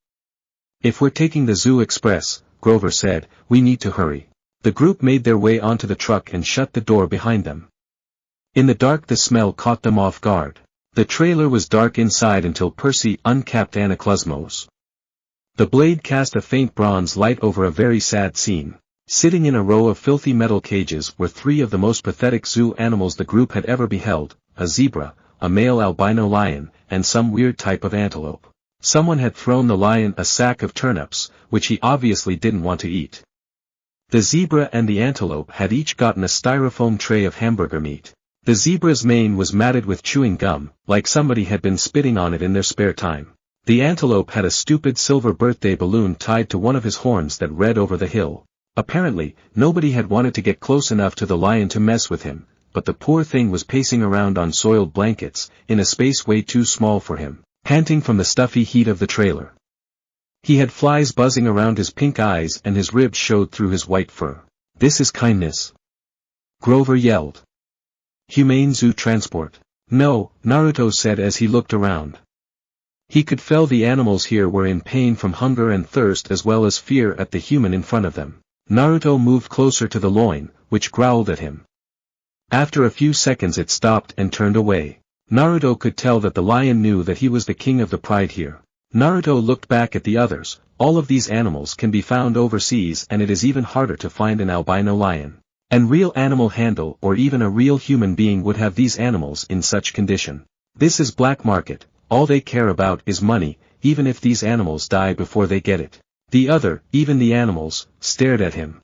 S2: If we're taking the Zoo Express, Grover said, we need to hurry. The group made their way onto the truck and shut the door behind them. In the dark the smell caught them off guard. The trailer was dark inside until Percy uncapped Anaclosmos. The blade cast a faint bronze light over a very sad scene. Sitting in a row of filthy metal cages were three of the most pathetic zoo animals the group had ever beheld, a zebra, a male albino lion, and some weird type of antelope. Someone had thrown the lion a sack of turnips, which he obviously didn't want to eat. The zebra and the antelope had each gotten a styrofoam tray of hamburger meat. The zebra's mane was matted with chewing gum, like somebody had been spitting on it in their spare time. The antelope had a stupid silver birthday balloon tied to one of his horns that read over the hill. Apparently, nobody had wanted to get close enough to the lion to mess with him, but the poor thing was pacing around on soiled blankets, in a space way too small for him, panting from the stuffy heat of the trailer. He had flies buzzing around his pink eyes and his ribs showed through his white fur. This is kindness. Grover yelled. Humane zoo transport. No, Naruto said as he looked around. He could feel the animals here were in pain from hunger and thirst as well as fear at the human in front of them. Naruto moved closer to the loin, which growled at him. After a few seconds it stopped and turned away. Naruto could tell that the lion knew that he was the king of the pride here. Naruto looked back at the others. All of these animals can be found overseas and it is even harder to find an albino lion. And real animal handle or even a real human being would have these animals in such condition. This is black market, all they care about is money, even if these animals die before they get it. The other, even the animals, stared at him.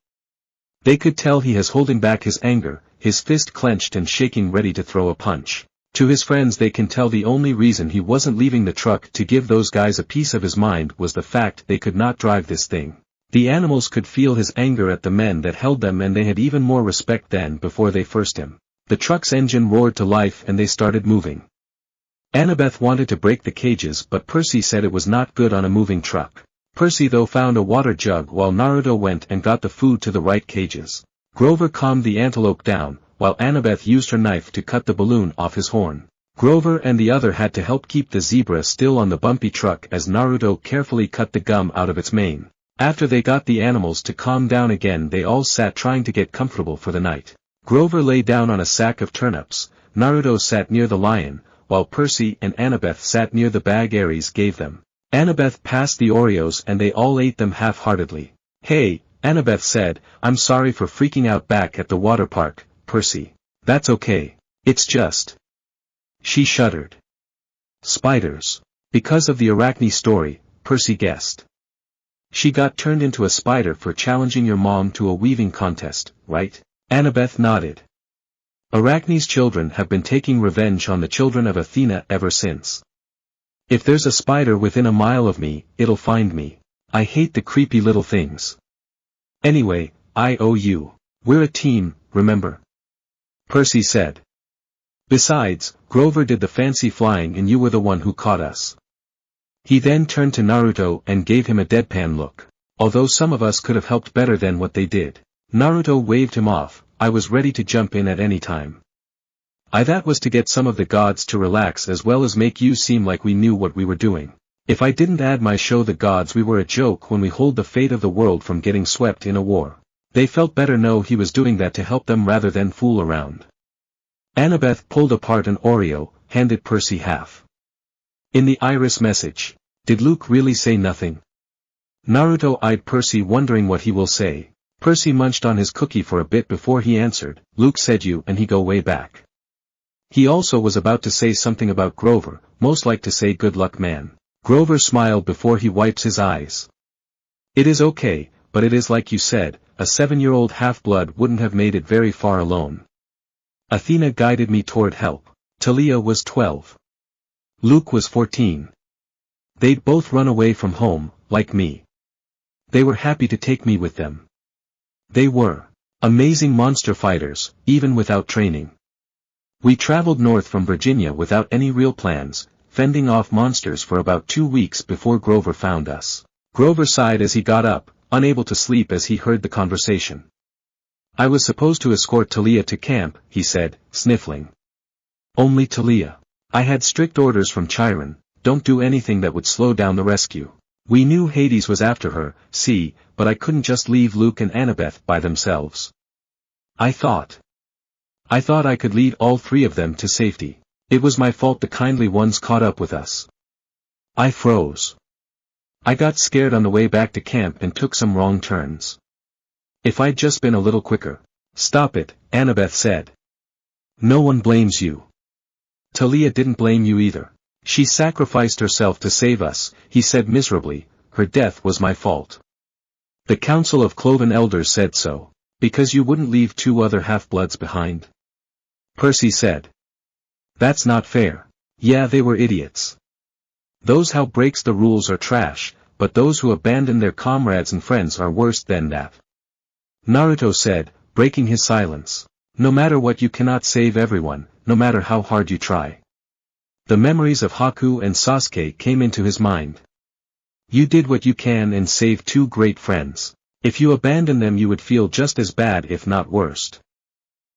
S2: They could tell he is holding back his anger, his fist clenched and shaking ready to throw a punch. To his friends they can tell the only reason he wasn't leaving the truck to give those guys a piece of his mind was the fact they could not drive this thing. The animals could feel his anger at the men that held them and they had even more respect than before they first him. The truck's engine roared to life and they started moving. Annabeth wanted to break the cages but Percy said it was not good on a moving truck. Percy though found a water jug while Naruto went and got the food to the right cages. Grover calmed the antelope down, while Annabeth used her knife to cut the balloon off his horn. Grover and the other had to help keep the zebra still on the bumpy truck as Naruto carefully cut the gum out of its mane. After they got the animals to calm down again they all sat trying to get comfortable for the night. Grover lay down on a sack of turnips, Naruto sat near the lion, while Percy and Annabeth sat near the bag Ares gave them. Annabeth passed the Oreos and they all ate them half-heartedly. "Hey," Annabeth said, "I'm sorry for freaking out back at the water park, Percy." "That's okay. It's just..." She shuddered. "Spiders." Because of the Arachne story, Percy guessed. "She got turned into a spider for challenging your mom to a weaving contest, right?" Annabeth nodded. "Arachne's children have been taking revenge on the children of Athena ever since. If there's a spider within a mile of me, it'll find me. I hate the creepy little things. Anyway, I owe you. We're a team, remember?" Percy said. "Besides, Grover did the fancy flying and you were the one who caught us." He then turned to Naruto and gave him a deadpan look. Although some of us could have helped better than what they did. Naruto waved him off. "I was ready to jump in at any time. That was to get some of the gods to relax as well as make you seem like we knew what we were doing. If I didn't add my show the gods we were a joke when we hold the fate of the world from getting swept in a war. They felt better know he was doing that to help them rather than fool around." Annabeth pulled apart an Oreo, handed Percy half. "In the Iris message, did Luke really say nothing?" Naruto eyed Percy wondering what he will say. Percy munched on his cookie for a bit before he answered, "Luke said you and he go way back. He also was about to say something about Grover, most like to say good luck man." Grover smiled before he wiped his eyes. "It is okay, but it is like you said, a 7-year-old half-blood wouldn't have made it very far alone. Athena guided me toward help. Talia was 12. Luke was 14. They'd both run away from home, like me. They were happy to take me with them. They were amazing monster fighters, even without training. We traveled north from Virginia without any real plans, fending off monsters for about 2 weeks before Grover found us." Grover sighed as he got up, unable to sleep as he heard the conversation. "I was supposed to escort Talia to camp," he said, sniffling. "Only Talia. I had strict orders from Chiron, don't do anything that would slow down the rescue. We knew Hades was after her, see, but I couldn't just leave Luke and Annabeth by themselves. I thought I could lead all 3 of them to safety. It was my fault the kindly ones caught up with us." I froze. "I got scared on the way back to camp and took some wrong turns. If I'd just been a little quicker." "Stop it," Annabeth said. "No one blames you. Talia didn't blame you either. She sacrificed herself to save us," he said miserably. "Her death was my fault. The Council of Cloven Elders said so. Because you wouldn't leave 2 other half-bloods behind?" Percy said. "That's not fair." "Yeah, they were idiots. Those how breaks the rules are trash, but those who abandon their comrades and friends are worse than that." Naruto said, breaking his silence. "No matter what you cannot save everyone, no matter how hard you try." The memories of Haku and Sasuke came into his mind. You did what you can and saved 2 great friends. If you abandon them you would feel just as bad if not worse.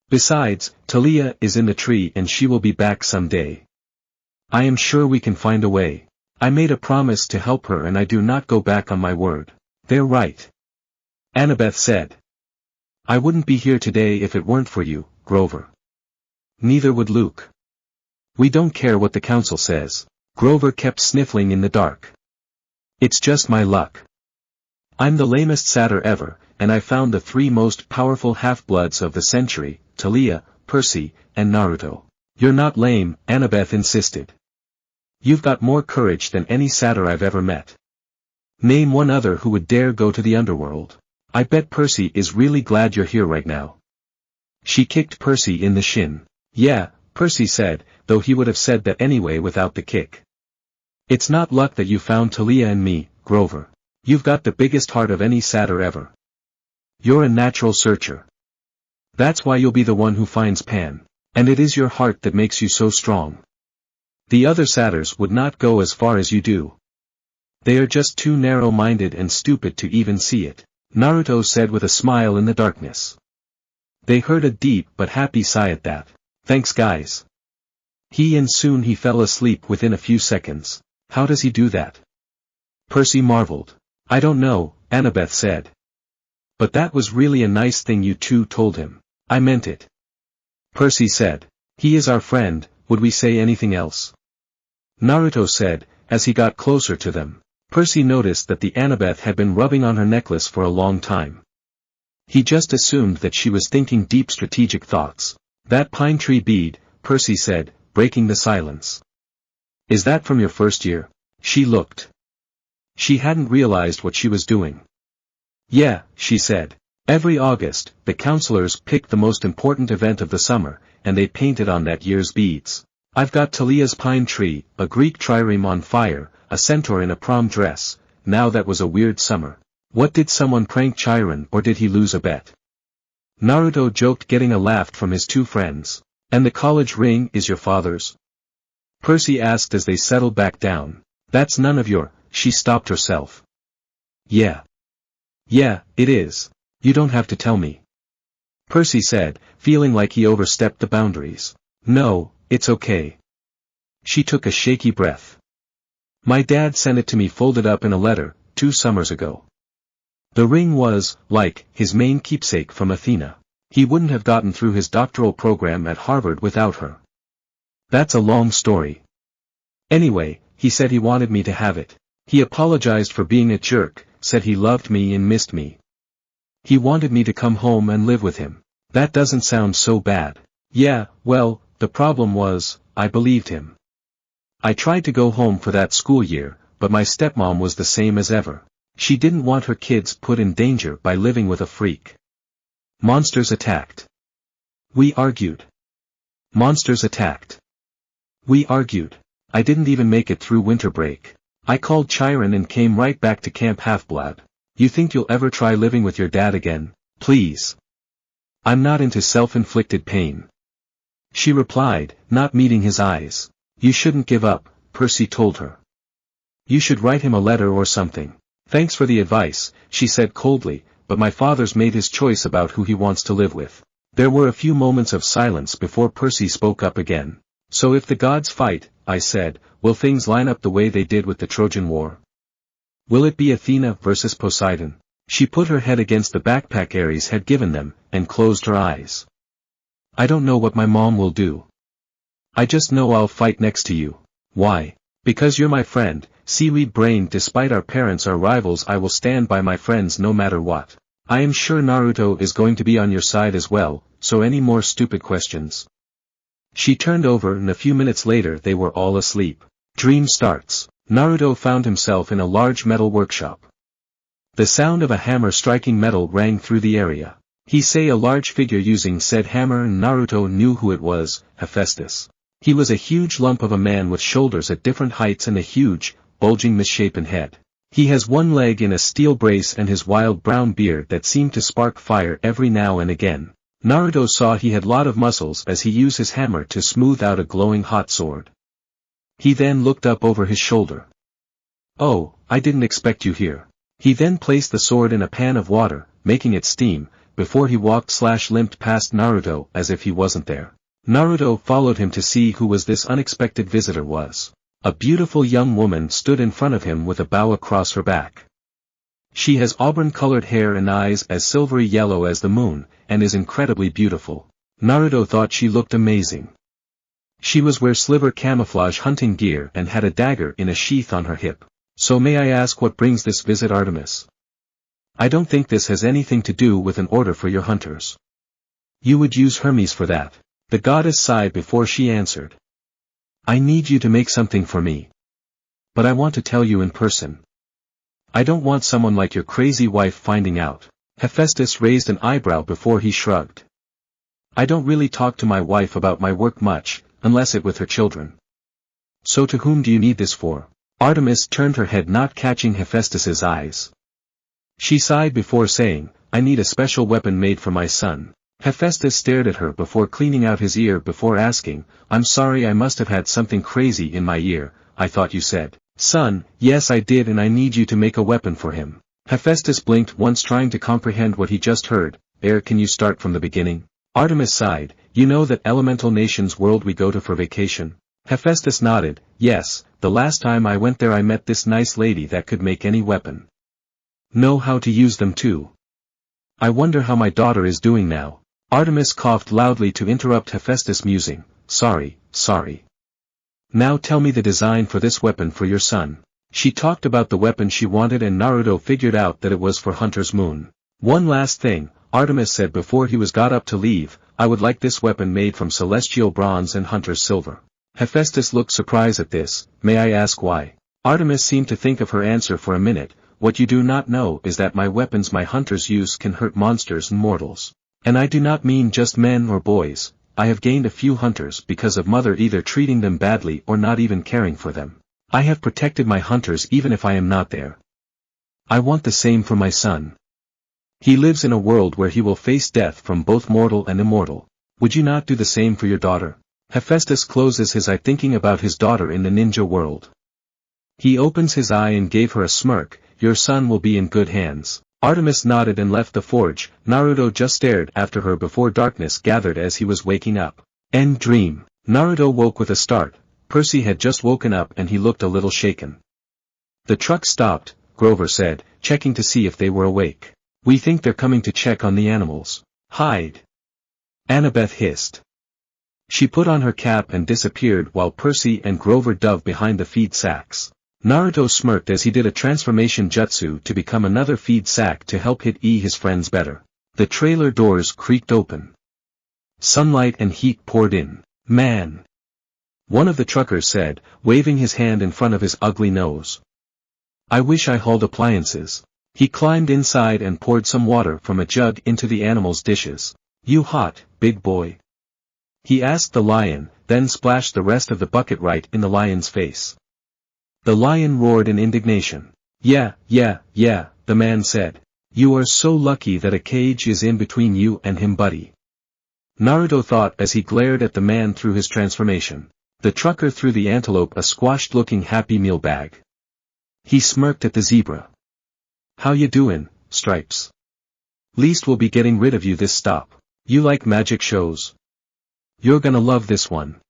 S2: Besides, Talia is in the tree and she will be back someday. I am sure we can find a way. I made a promise to help her and I do not go back on my word. They're right. Annabeth said. I wouldn't be here today if it weren't for you, Grover. Neither would Luke. We don't care what the council says. Grover kept sniffling in the dark. It's just my luck. I'm the lamest satyr ever, and I found the 3 most powerful half-bloods of the century, Talia, Percy, and Naruto. You're not lame, Annabeth insisted. You've got more courage than any satyr I've ever met. Name one other who would dare go to the underworld. I bet Percy is really glad you're here right now. She kicked Percy in the shin. Yeah, Percy said, though he would have said that anyway without the kick. It's not luck that you found Talia and me, Grover. You've got the biggest heart of any satyr ever. You're a natural searcher. That's why you'll be the one who finds Pan. And it is your heart that makes you so strong. The other satyrs would not go as far as you do. They are just too narrow-minded and stupid to even see it, Naruto said with a smile in the darkness. They heard a deep but happy sigh at that. Thanks guys. And soon he fell asleep within a few seconds. How does he do that? Percy marveled. I don't know, Annabeth said. But that was really a nice thing you two told him. I meant it. Percy said. He is our friend, would we say anything else? Naruto said, as he got closer to them. Percy noticed that the Annabeth had been rubbing on her necklace for a long time. He just assumed that she was thinking deep strategic thoughts. That pine tree bead, Percy said, breaking the silence. Is that from your first year? She looked. She hadn't realized what she was doing. Yeah, she said. Every August, the counselors picked the most important event of the summer, and they painted on that year's beads. I've got Talia's pine tree, a Greek trireme on fire, a centaur in a prom dress. Now that was a weird summer. What, did someone prank Chiron or did he lose a bet? Naruto joked, getting a laugh from his two friends. And the college ring is your father's? Percy asked as they settled back down. That's none of your... She stopped herself. Yeah. Yeah, it is. You don't have to tell me. Percy said, feeling like he overstepped the boundaries. No, it's okay. She took a shaky breath. My dad sent it to me folded up in a letter, 2 summers ago. The ring was, like, his main keepsake from Athena. He wouldn't have gotten through his doctoral program at Harvard without her. That's a long story. Anyway, he said he wanted me to have it. He apologized for being a jerk, said he loved me and missed me. He wanted me to come home and live with him. That doesn't sound so bad. Yeah, well, the problem was, I believed him. I tried to go home for that school year, but my stepmom was the same as ever. She didn't want her kids put in danger by living with a freak. Monsters attacked. We argued. Monsters attacked. We argued. I didn't even make it through winter break. I called Chiron and came right back to Camp Half-Blood. You think you'll ever try living with your dad again? Please. I'm not into self-inflicted pain. She replied, not meeting his eyes. You shouldn't give up, Percy told her. You should write him a letter or something. Thanks for the advice, she said coldly, but my father's made his choice about who he wants to live with. There were a few moments of silence before Percy spoke up again. So if the gods fight, I said, will things line up the way they did with the Trojan War? Will it be Athena versus Poseidon? She put her head against the backpack Ares had given them, and closed her eyes. I don't know what my mom will do. I just know I'll fight next to you. Why? Because you're my friend, seaweed brain. Despite our parents are rivals, I will stand by my friends no matter what. I am sure Naruto is going to be on your side as well, so any more stupid questions? She turned over and a few minutes later they were all asleep. Dream starts. Naruto found himself in a large metal workshop. The sound of a hammer striking metal rang through the area. He saw a large figure using said hammer and Naruto knew who it was, Hephaestus. He was a huge lump of a man with shoulders at different heights and a huge, bulging misshapen head. He has one leg in a steel brace and his wild brown beard that seemed to spark fire every now and again. Naruto saw he had lot of muscles as he used his hammer to smooth out a glowing hot sword. He then looked up over his shoulder. Oh, I didn't expect you here. He then placed the sword in a pan of water, making it steam, before he walked/limped past Naruto as if he wasn't there. Naruto followed him to see who was this unexpected visitor was. A beautiful young woman stood in front of him with a bow across her back. She has auburn-colored hair and eyes as silvery yellow as the moon, and is incredibly beautiful. Naruto thought she looked amazing. She was wearing sliver camouflage hunting gear and had a dagger in a sheath on her hip. So may I ask what brings this visit, Artemis? I don't think this has anything to do with an order for your hunters. You would use Hermes for that. The goddess sighed before she answered. I need you to make something for me. But I want to tell you in person. I don't want someone like your crazy wife finding out. Hephaestus raised an eyebrow before he shrugged. I don't really talk to my wife about my work much, unless it with her children. So to whom do you need this for? Artemis turned her head, not catching Hephaestus's eyes. She sighed before saying, I need a special weapon made for my son. Hephaestus stared at her before cleaning out his ear before asking, I'm sorry, I must have had something crazy in my ear. I thought you said, son. Yes, I did, and I need you to make a weapon for him. Hephaestus blinked once, trying to comprehend what he just heard. Can you start from the beginning? Artemis sighed. You know that elemental nation's world we go to for vacation? Hephaestus nodded. Yes, the last time I went there I met this nice lady that could make any weapon. Know how to use them too. I wonder how my daughter is doing now. Artemis coughed loudly to interrupt Hephaestus, musing. Sorry. Now tell me the design for this weapon for your son. She talked about the weapon she wanted, and Naruto figured out that it was for Hunter's Moon. One last thing, Artemis said before he was got up to leave, I would like this weapon made from celestial bronze and Hunter's silver. Hephaestus looked surprised at this. May I ask why? Artemis seemed to think of her answer for a minute. What you do not know is that my weapons my hunters use can hurt monsters and mortals. And I do not mean just men or boys. I have gained a few hunters because of mother either treating them badly or not even caring for them. I have protected my hunters even if I am not there. I want the same for my son. He lives in a world where he will face death from both mortal and immortal. Would you not do the same for your daughter? Hephaestus closes his eye thinking about his daughter in the ninja world. He opens his eye and gave her a smirk. Your son will be in good hands. Artemis nodded and left the forge. Naruto just stared after her before darkness gathered as he was waking up. End dream. Naruto woke with a start. Percy had just woken up and he looked a little shaken. The truck stopped, Grover said, checking to see if they were awake. We think they're coming to check on the animals. Hide. Annabeth hissed. She put on her cap and disappeared while Percy and Grover dove behind the feed sacks. Naruto smirked as he did a transformation jutsu to become another feed sack to help hit his friends better. The trailer doors creaked open. Sunlight and heat poured in. Man! One of the truckers said, waving his hand in front of his ugly nose. I wish I hauled appliances. He climbed inside and poured some water from a jug into the animals' dishes. You hot, big boy? He asked the lion, then splashed the rest of the bucket right in the lion's face. The lion roared in indignation. Yeah, the man said. You are so lucky that a cage is in between you and him, buddy. Naruto thought as he glared at the man through his transformation. The trucker threw the antelope a squashed-looking Happy Meal bag. He smirked at the zebra. How you doin', Stripes? Least we'll be getting rid of you this stop. You like magic shows? You're gonna love this one.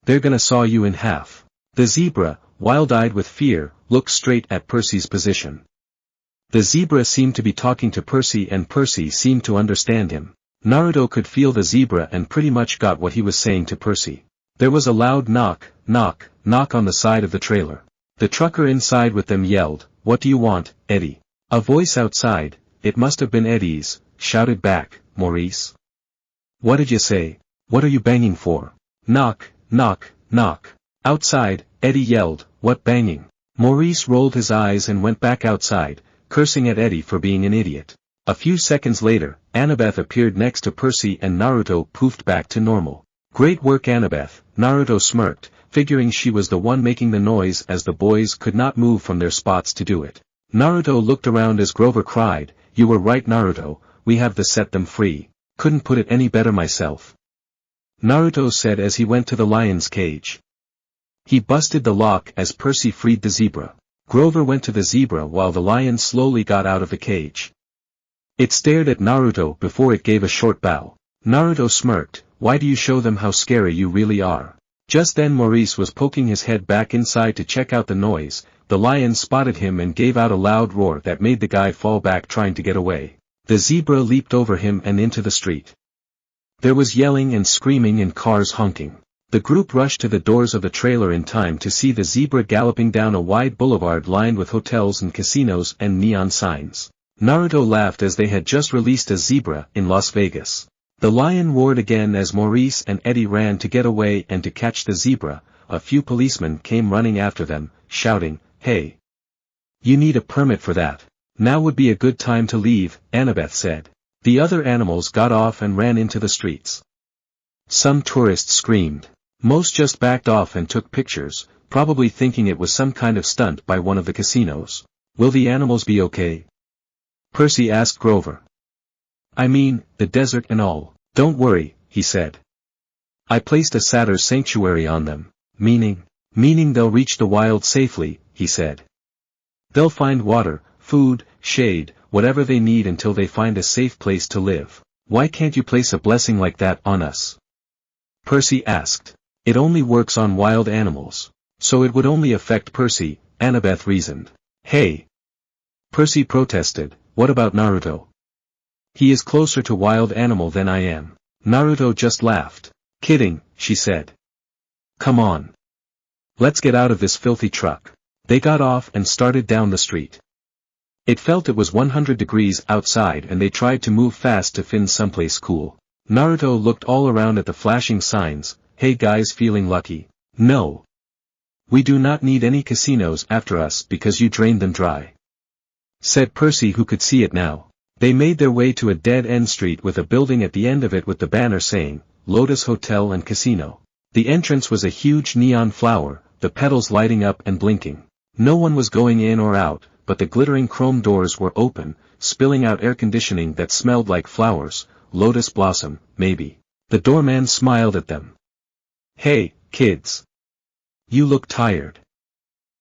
S2: They're gonna saw you in half. The zebra, wild-eyed with fear, looked straight at Percy's position. The zebra seemed to be talking to Percy and Percy seemed to understand him. Naruto could feel the zebra and pretty much got what he was saying to Percy. There was a loud knock on the side of the trailer. The trucker inside with them yelled, What do you want, Eddie? A voice outside, it must have been Eddie's, shouted back, Maurice. What did you say? What are you banging for? Knock. Outside, Eddie yelled, What banging? Maurice rolled his eyes and went back outside, cursing at Eddie for being an idiot. A few seconds later, Annabeth appeared next to Percy and Naruto poofed back to normal. Great work, Annabeth, Naruto smirked, figuring she was the one making the noise as the boys could not move from their spots to do it. Naruto looked around as Grover cried, You were right, Naruto, we have to set them free. Couldn't put it any better myself. Naruto said as he went to the lion's cage. He busted the lock as Percy freed the zebra. Grover went to the zebra while the lion slowly got out of the cage. It stared at Naruto before it gave a short bow. Naruto smirked, Why do you show them how scary you really are? Just then Maurice was poking his head back inside to check out the noise. The lion spotted him and gave out a loud roar that made the guy fall back trying to get away. The zebra leaped over him and into the street. There was yelling and screaming and cars honking. The group rushed to the doors of the trailer in time to see the zebra galloping down a wide boulevard lined with hotels and casinos and neon signs. Naruto laughed as they had just released a zebra in Las Vegas. The lion roared again as Maurice and Eddie ran to get away and to catch the zebra. A few policemen came running after them, shouting, Hey! You need a permit for that. Now would be a good time to leave, Annabeth said. The other animals got off and ran into the streets. Some tourists screamed. Most just backed off and took pictures, probably thinking it was some kind of stunt by one of the casinos. Will the animals be okay? Percy asked Grover. I mean, the desert and all. Don't worry, he said. I placed a satyr sanctuary on them, meaning they'll reach the wild safely, he said. They'll find water, food, shade, whatever they need until they find a safe place to live. Why can't you place a blessing like that on us? Percy asked. It only works on wild animals. So it would only affect Percy, Annabeth reasoned. Hey! Percy protested, what about Naruto? He is closer to wild animal than I am. Naruto just laughed. Kidding, she said. Come on. Let's get out of this filthy truck. They got off and started down the street. It felt it was 100 degrees outside and they tried to move fast to find someplace cool. Naruto looked all around at the flashing signs. Hey guys, feeling lucky? No. We do not need any casinos after us because you drained them dry. Said Percy, who could see it now. They made their way to a dead-end street with a building at the end of it with the banner saying, Lotus Hotel and Casino. The entrance was a huge neon flower, the petals lighting up and blinking. No one was going in or out, but the glittering chrome doors were open, spilling out air conditioning that smelled like flowers, lotus blossom, maybe. The doorman smiled at them. Hey, kids. You look tired.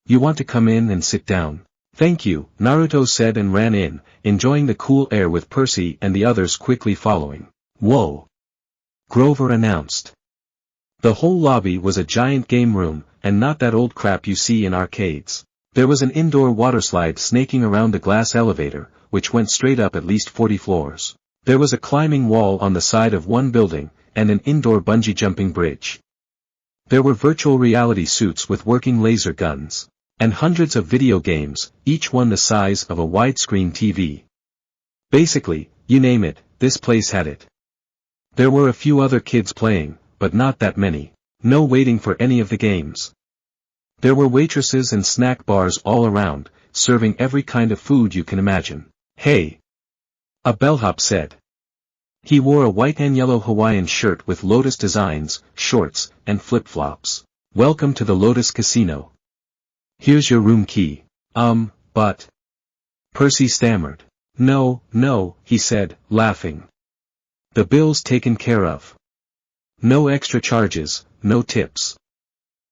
S2: You want to come in and sit down? Thank you, Naruto said and ran in, enjoying the cool air with Percy and the others quickly following. Whoa! Grover announced. The whole lobby was a giant game room, and not that old crap you see in arcades. There was an indoor waterslide snaking around the glass elevator, which went straight up at least 40 floors. There was a climbing wall on the side of one building, and an indoor bungee jumping bridge. There were virtual reality suits with working laser guns. And hundreds of video games, each one the size of a widescreen TV. Basically, you name it, this place had it. There were a few other kids playing, but not that many. No waiting for any of the games. There were waitresses and snack bars all around, serving every kind of food you can imagine. Hey! A bellhop said. He wore a white and yellow Hawaiian shirt with lotus designs, shorts, and flip-flops. Welcome to the Lotus Casino. Here's your room key. But... Percy stammered. No, he said, laughing. The bill's taken care of. No extra charges, no tips.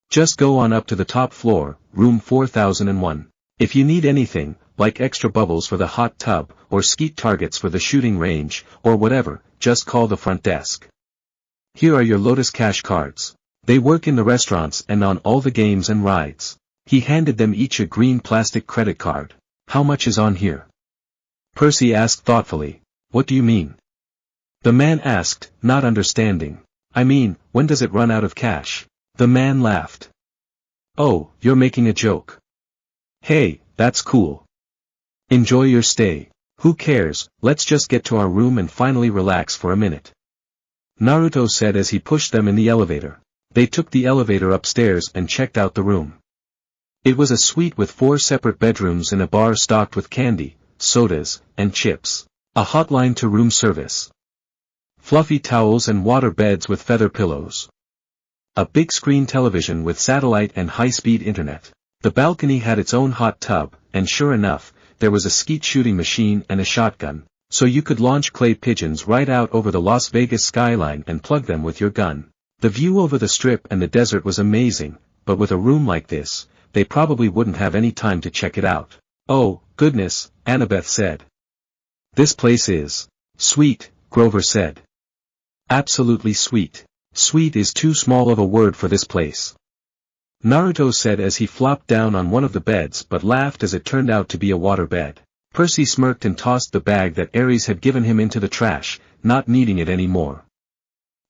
S2: Just go on up to the top floor, room 4001. If you need anything, like extra bubbles for the hot tub, or skeet targets for the shooting range, or whatever, just call the front desk. Here are your Lotus Cash cards. They work in the restaurants and on all the games and rides. He handed them each a green plastic credit card. How much is on here? Percy asked thoughtfully. What do you mean? The man asked, not understanding. I mean, when does it run out of cash? The man laughed. Oh, you're making a joke. Hey, that's cool. Enjoy your stay. Who cares, let's just get to our room and finally relax for a minute. Naruto said as he pushed them in the elevator. They took the elevator upstairs and checked out the room. It was a suite with 4 separate bedrooms and a bar stocked with candy, sodas, and chips. A hotline to room service. Fluffy towels and water beds with feather pillows. A big screen television with satellite and high-speed internet. The balcony had its own hot tub, and sure enough, there was a skeet shooting machine and a shotgun, so you could launch clay pigeons right out over the Las Vegas skyline and plug them with your gun. The view over the strip and the desert was amazing, but with a room like this, they probably wouldn't have any time to check it out. Oh, goodness, Annabeth said. This place is sweet, Grover said. Absolutely sweet. Sweet is too small of a word for this place. Naruto said as he flopped down on one of the beds but laughed as it turned out to be a water bed. Percy smirked and tossed the bag that Ares had given him into the trash, not needing it anymore.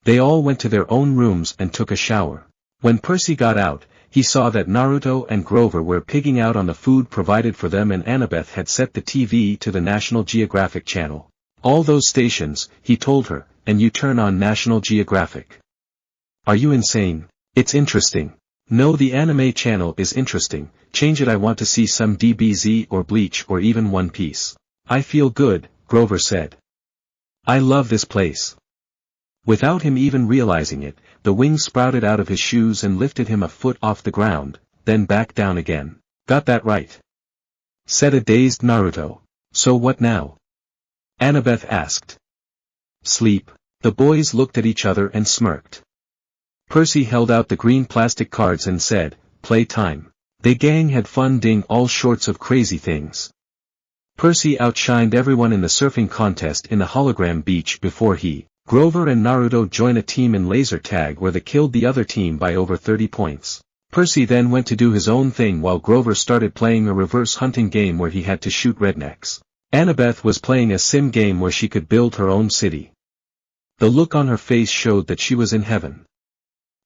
S2: They all went to their own rooms and took a shower. When Percy got out, he saw that Naruto and Grover were pigging out on the food provided for them and Annabeth had set the TV to the National Geographic channel. All those stations, he told her, and you turn on National Geographic. Are you insane? It's interesting. No, the anime channel is interesting, change it. I want to see some DBZ or Bleach or even One Piece. I feel good, Grover said. I love this place. Without him even realizing it, the wings sprouted out of his shoes and lifted him a foot off the ground, then back down again. Got that right? Said a dazed Naruto. So what now? Annabeth asked. Sleep. The boys looked at each other and smirked. Percy held out the green plastic cards and said, play time. The gang had fun doing all sorts of crazy things. Percy outshined everyone in the surfing contest in the hologram beach before Grover and Naruto joined a team in laser tag where they killed the other team by over 30 points. Percy then went to do his own thing while Grover started playing a reverse hunting game where he had to shoot rednecks. Annabeth was playing a sim game where she could build her own city. The look on her face showed that she was in heaven.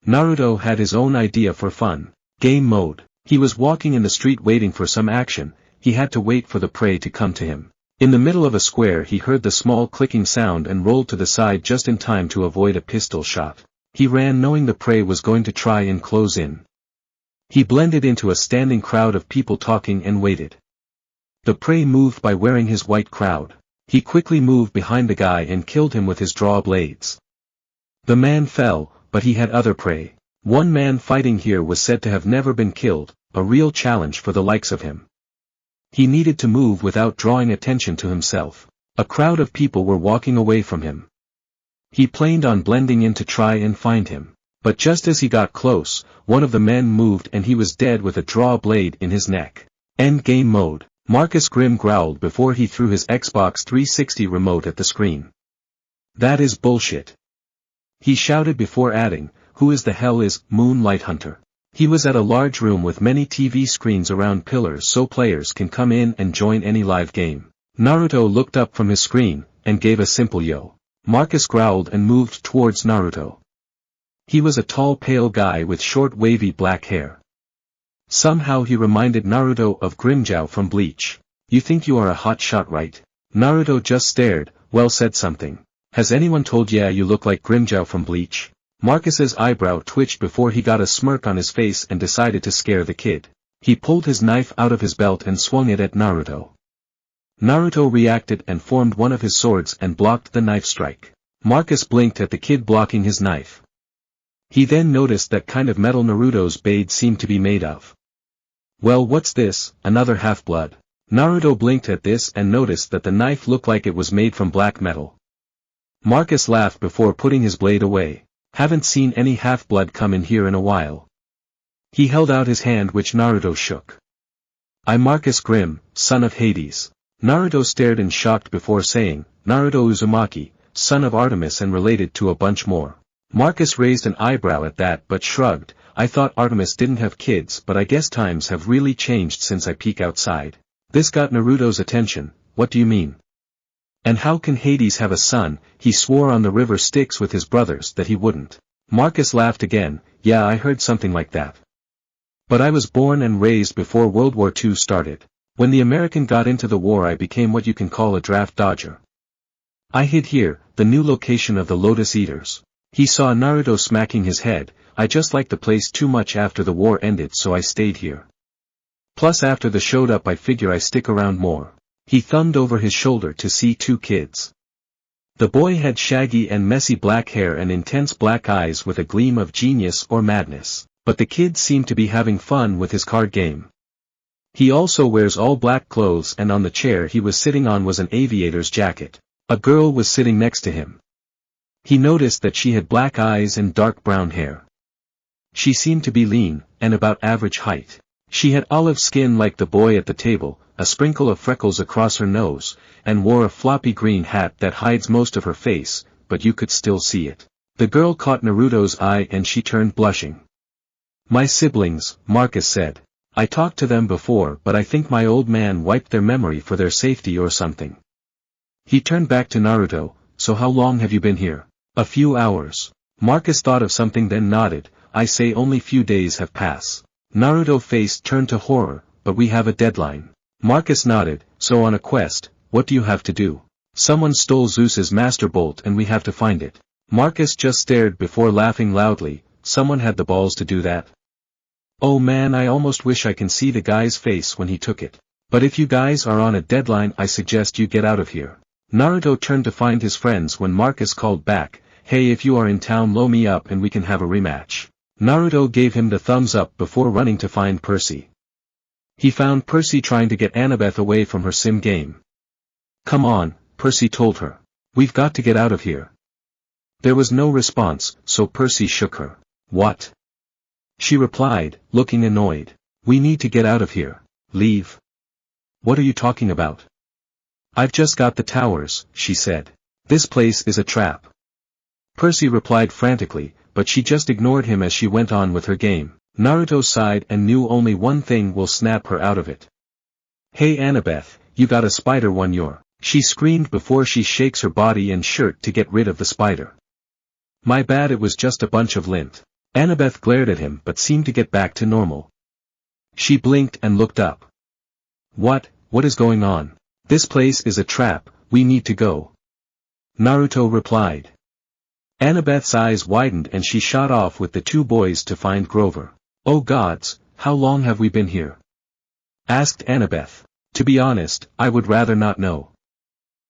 S2: Naruto had his own idea for fun. Game mode. He was walking in the street waiting for some action, he had to wait for the prey to come to him. In the middle of a square he heard the small clicking sound and rolled to the side just in time to avoid a pistol shot. He ran knowing the prey was going to try and close in. He blended into a standing crowd of people talking and waited. The prey moved by wearing his white crowd. He quickly moved behind the guy and killed him with his draw blades. The man fell, but he had other prey. One man fighting here was said to have never been killed, a real challenge for the likes of him. He needed to move without drawing attention to himself. A crowd of people were walking away from him. He planned on blending in to try and find him. But just as he got close, one of the men moved and he was dead with a draw blade in his neck. End game mode. Marcus Grimm growled before he threw his Xbox 360 remote at the screen. That is bullshit. He shouted before adding, who is the hell is Moonlight Hunter? He was at a large room with many TV screens around pillars so players can come in and join any live game. Naruto looked up from his screen, and gave a simple yo. Marcus growled and moved towards Naruto. He was a tall pale guy with short wavy black hair. Somehow he reminded Naruto of Grimmjow from Bleach. You think you are a hot shot, right? Naruto just stared, well said something. Has anyone told ya you look like Grimmjow from Bleach? Marcus's eyebrow twitched before he got a smirk on his face and decided to scare the kid. He pulled his knife out of his belt and swung it at Naruto. Naruto reacted and formed one of his swords and blocked the knife strike. Marcus blinked at the kid blocking his knife. He then noticed that kind of metal Naruto's blade seemed to be made of. Well, what's this, another half-blood? Naruto blinked at this and noticed that the knife looked like it was made from black metal. Marcus laughed before putting his blade away. Haven't seen any half-blood come in here in a while. He held out his hand which Naruto shook. I'm Marcus Grimm, son of Hades. Naruto stared in shock before saying, Naruto Uzumaki, son of Artemis and related to a bunch more. Marcus raised an eyebrow at that but shrugged. I thought Artemis didn't have kids, but I guess times have really changed since I peek outside. This got Naruto's attention. What do you mean? And how can Hades have a son? He swore on the river Styx with his brothers that he wouldn't. Marcus laughed again. Yeah, I heard something like that. But I was born and raised before World War II started. When the American got into the war I became what you can call a draft dodger. I hid here, the new location of the Lotus Eaters. He saw Naruto smacking his head. I just liked the place too much after the war ended so I stayed here. Plus after the showed up I figure I stick around more. He thumbed over his shoulder to see two kids. The boy had shaggy and messy black hair and intense black eyes with a gleam of genius or madness, but the kid seemed to be having fun with his card game. He also wears all black clothes and on the chair he was sitting on was an aviator's jacket. A girl was sitting next to him. He noticed that she had black eyes and dark brown hair. She seemed to be lean, and about average height. She had olive skin like the boy at the table, a sprinkle of freckles across her nose, and wore a floppy green hat that hides most of her face, but you could still see it. The girl caught Naruto's eye and she turned blushing. My siblings, Marcus said. I talked to them before but I think my old man wiped their memory for their safety or something. He turned back to Naruto. So how long have you been here? A few hours. Marcus thought of something then nodded. I say only few days have passed. Naruto's face turned to horror, but we have a deadline. Marcus nodded. So on a quest, what do you have to do? Someone stole Zeus's master bolt and we have to find it. Marcus just stared before laughing loudly. Someone had the balls to do that? Oh man, I almost wish I can see the guy's face when he took it. But if you guys are on a deadline, I suggest you get out of here. Naruto turned to find his friends when Marcus called back, hey, if you are in town, blow me up and we can have a rematch. Naruto gave him the thumbs up before running to find Percy. He found Percy trying to get Annabeth away from her sim game. Come on, Percy told her. We've got to get out of here. There was no response, so Percy shook her. What? She replied, looking annoyed. We need to get out of here. Leave. What are you talking about? I've just got the towers, she said. This place is a trap. Percy replied frantically, but she just ignored him as she went on with her game. Naruto sighed and knew only one thing will snap her out of it. Hey Annabeth, you got a spider one your. She screamed before she shakes her body and shirt to get rid of the spider. My bad, it was just a bunch of lint. Annabeth glared at him but seemed to get back to normal. She blinked and looked up. What is going on? This place is a trap, we need to go. Naruto replied. Annabeth's eyes widened and she shot off with the two boys to find Grover. Oh gods, how long have we been here? Asked Annabeth. To be honest, I would rather not know.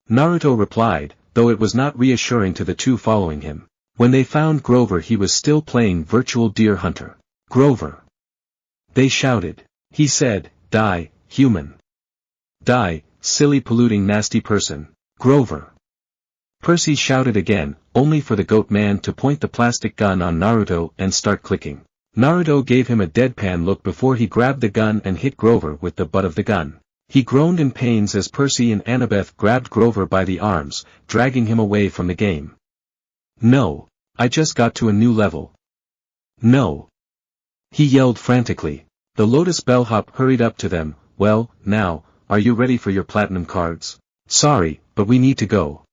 S2: Naruto replied, though it was not reassuring to the two following him. When they found Grover, he was still playing virtual deer hunter. Grover! They shouted. He said, die, human. Die, silly polluting nasty person. Grover! Percy shouted again, only for the goat man to point the plastic gun on Naruto and start clicking. Naruto gave him a deadpan look before he grabbed the gun and hit Grover with the butt of the gun. He groaned in pains as Percy and Annabeth grabbed Grover by the arms, dragging him away from the game. No, I just got to a new level. No. He yelled frantically. The Lotus Bellhop hurried up to them. Well, now, are you ready for your platinum cards? Sorry, but we need to go.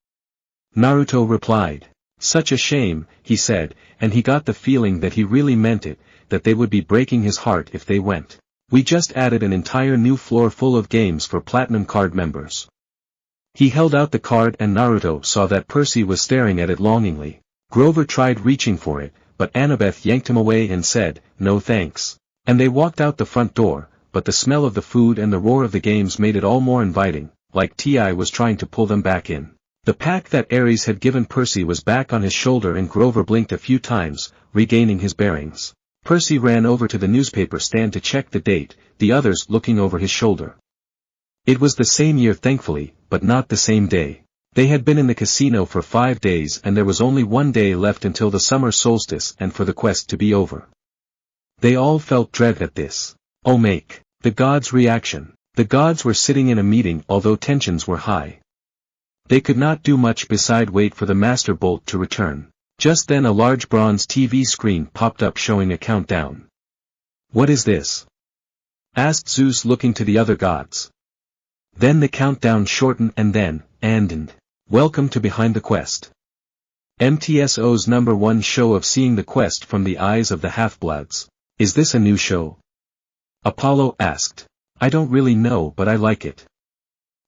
S2: Naruto replied. Such a shame, he said, and he got the feeling that he really meant it, that they would be breaking his heart if they went. We just added an entire new floor full of games for platinum card members. He held out the card and Naruto saw that Percy was staring at it longingly. Grover tried reaching for it, but Annabeth yanked him away and said, no thanks. And they walked out the front door, but the smell of the food and the roar of the games made it all more inviting, like T.I. was trying to pull them back in. The pack that Ares had given Percy was back on his shoulder and Grover blinked a few times, regaining his bearings. Percy ran over to the newspaper stand to check the date, the others looking over his shoulder. It was the same year thankfully, but not the same day. They had been in the casino for 5 days and there was only one day left until the summer solstice and for the quest to be over. They all felt dread at this. Oh make, the gods' reaction. The gods were sitting in a meeting although tensions were high. They could not do much beside wait for the Master Bolt to return. Just then a large bronze TV screen popped up showing a countdown. What is this? Asked Zeus looking to the other gods. Then the countdown shortened and then, and welcome to Behind the Quest. MTSO's #1 show of seeing the quest from the eyes of the half-bloods. Is this a new show? Apollo asked. I don't really know but I like it.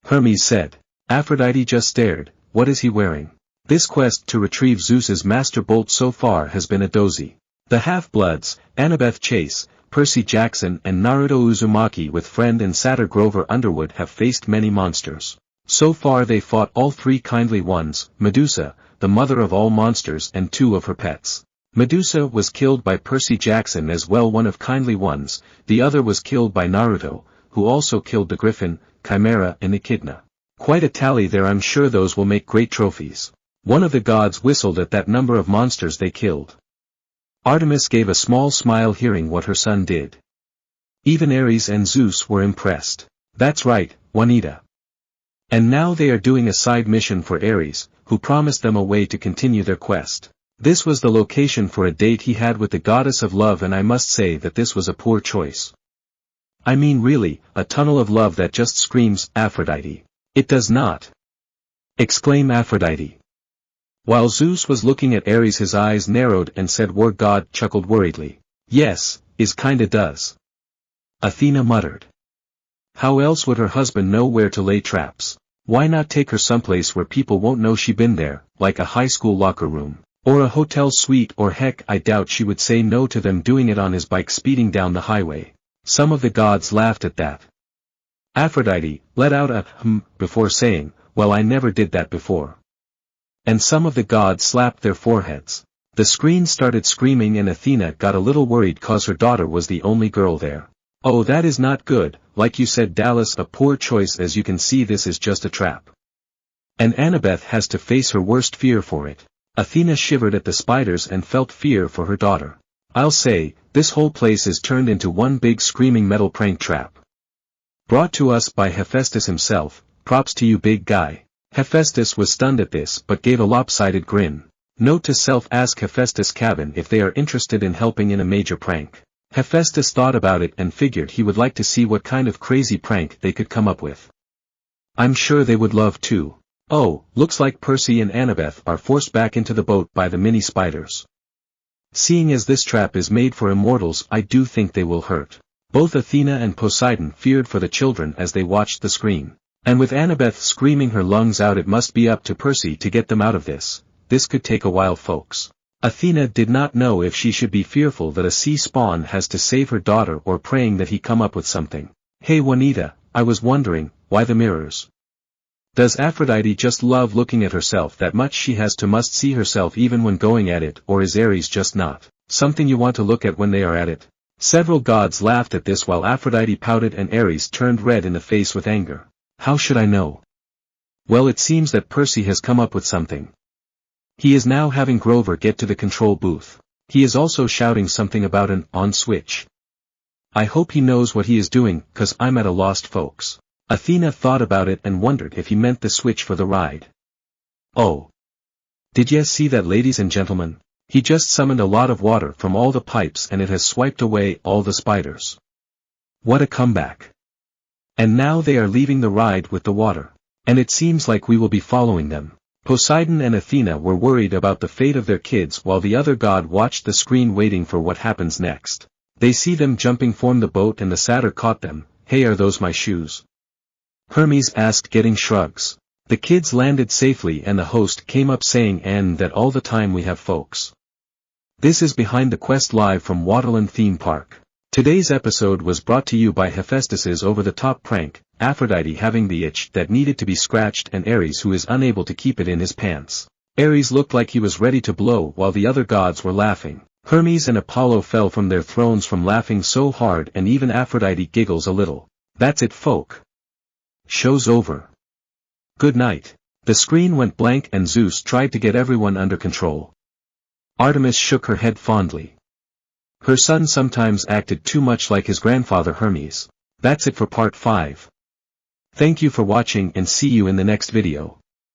S2: Hermes said. Aphrodite just stared. What is he wearing? This quest to retrieve Zeus's Master Bolt so far has been a doozy. The half-bloods, Annabeth Chase, Percy Jackson and Naruto Uzumaki with friend and satyr Grover Underwood have faced many monsters. So far they fought all 3 kindly ones, Medusa, the mother of all monsters and 2 of her pets. Medusa was killed by Percy Jackson as well, one of kindly ones, the other was killed by Naruto, who also killed the Griffin, Chimera and Echidna. Quite a tally there, I'm sure those will make great trophies. One of the gods whistled at that number of monsters they killed. Artemis gave a small smile hearing what her son did. Even Ares and Zeus were impressed. That's right, Juanita. And now they are doing a side mission for Ares, who promised them a way to continue their quest. This was the location for a date he had with the goddess of love, and I must say that this was a poor choice. I mean really, a tunnel of love that just screams Aphrodite. It does not. Exclaimed Aphrodite. While Zeus was looking at Ares, his eyes narrowed and said war god chuckled worriedly. Yes, is kinda does. Athena muttered. How else would her husband know where to lay traps? Why not take her someplace where people won't know she been there, like a high school locker room? Or a hotel suite, or heck, I doubt she would say no to them doing it on his bike speeding down the highway. Some of the gods laughed at that. Aphrodite let out a before saying, well, I never did that before. And some of the gods slapped their foreheads. The screen started screaming and Athena got a little worried cause her daughter was the only girl there. Oh, that is not good, like you said, Dallas, a poor choice. As you can see, this is just a trap. And Annabeth has to face her worst fear for it. Athena shivered at the spiders and felt fear for her daughter. I'll say, this whole place is turned into one big screaming metal prank trap. Brought to us by Hephaestus himself, props to you, big guy. Hephaestus was stunned at this but gave a lopsided grin. Note to self: ask Hephaestus' cabin if they are interested in helping in a major prank. Hephaestus thought about it and figured he would like to see what kind of crazy prank they could come up with. I'm sure they would love to. Oh, looks like Percy and Annabeth are forced back into the boat by the mini spiders. Seeing as this trap is made for immortals, I do think they will hurt. Both Athena and Poseidon feared for the children as they watched the screen. And with Annabeth screaming her lungs out, it must be up to Percy to get them out of this. This could take a while, folks. Athena did not know if she should be fearful that a sea spawn has to save her daughter or praying that he come up with something. Hey Juanita, I was wondering, why the mirrors? Does Aphrodite just love looking at herself that much she has to must see herself even when going at it, or is Ares just not something you want to look at when they are at it? Several gods laughed at this while Aphrodite pouted and Ares turned red in the face with anger. How should I know? Well, it seems that Percy has come up with something. He is now having Grover get to the control booth. He is also shouting something about an on switch. I hope he knows what he is doing, cause I'm at a lost, folks. Athena thought about it and wondered if he meant the switch for the ride. Oh. Did you see that, ladies and gentlemen? He just summoned a lot of water from all the pipes and it has swiped away all the spiders. What a comeback. And now they are leaving the ride with the water. And it seems like we will be following them. Poseidon and Athena were worried about the fate of their kids while the other god watched the screen waiting for what happens next. They see them jumping from the boat and the satyr caught them. Hey, are those my shoes? Hermes asked, getting shrugs. The kids landed safely and the host came up saying, and that all the time we have, folks. This is Behind the Quest live from Waterland Theme Park. Today's episode was brought to you by Hephaestus's over-the-top prank, Aphrodite having the itch that needed to be scratched and Ares who is unable to keep it in his pants. Ares looked like he was ready to blow while the other gods were laughing. Hermes and Apollo fell from their thrones from laughing so hard and even Aphrodite giggles a little. That's it, folk. Show's over. Good night. The screen went blank and Zeus tried to get everyone under control. Artemis shook her head fondly. Her son sometimes acted too much like his grandfather Hermes. That's it for part 5. Thank you for watching and see you in the next video.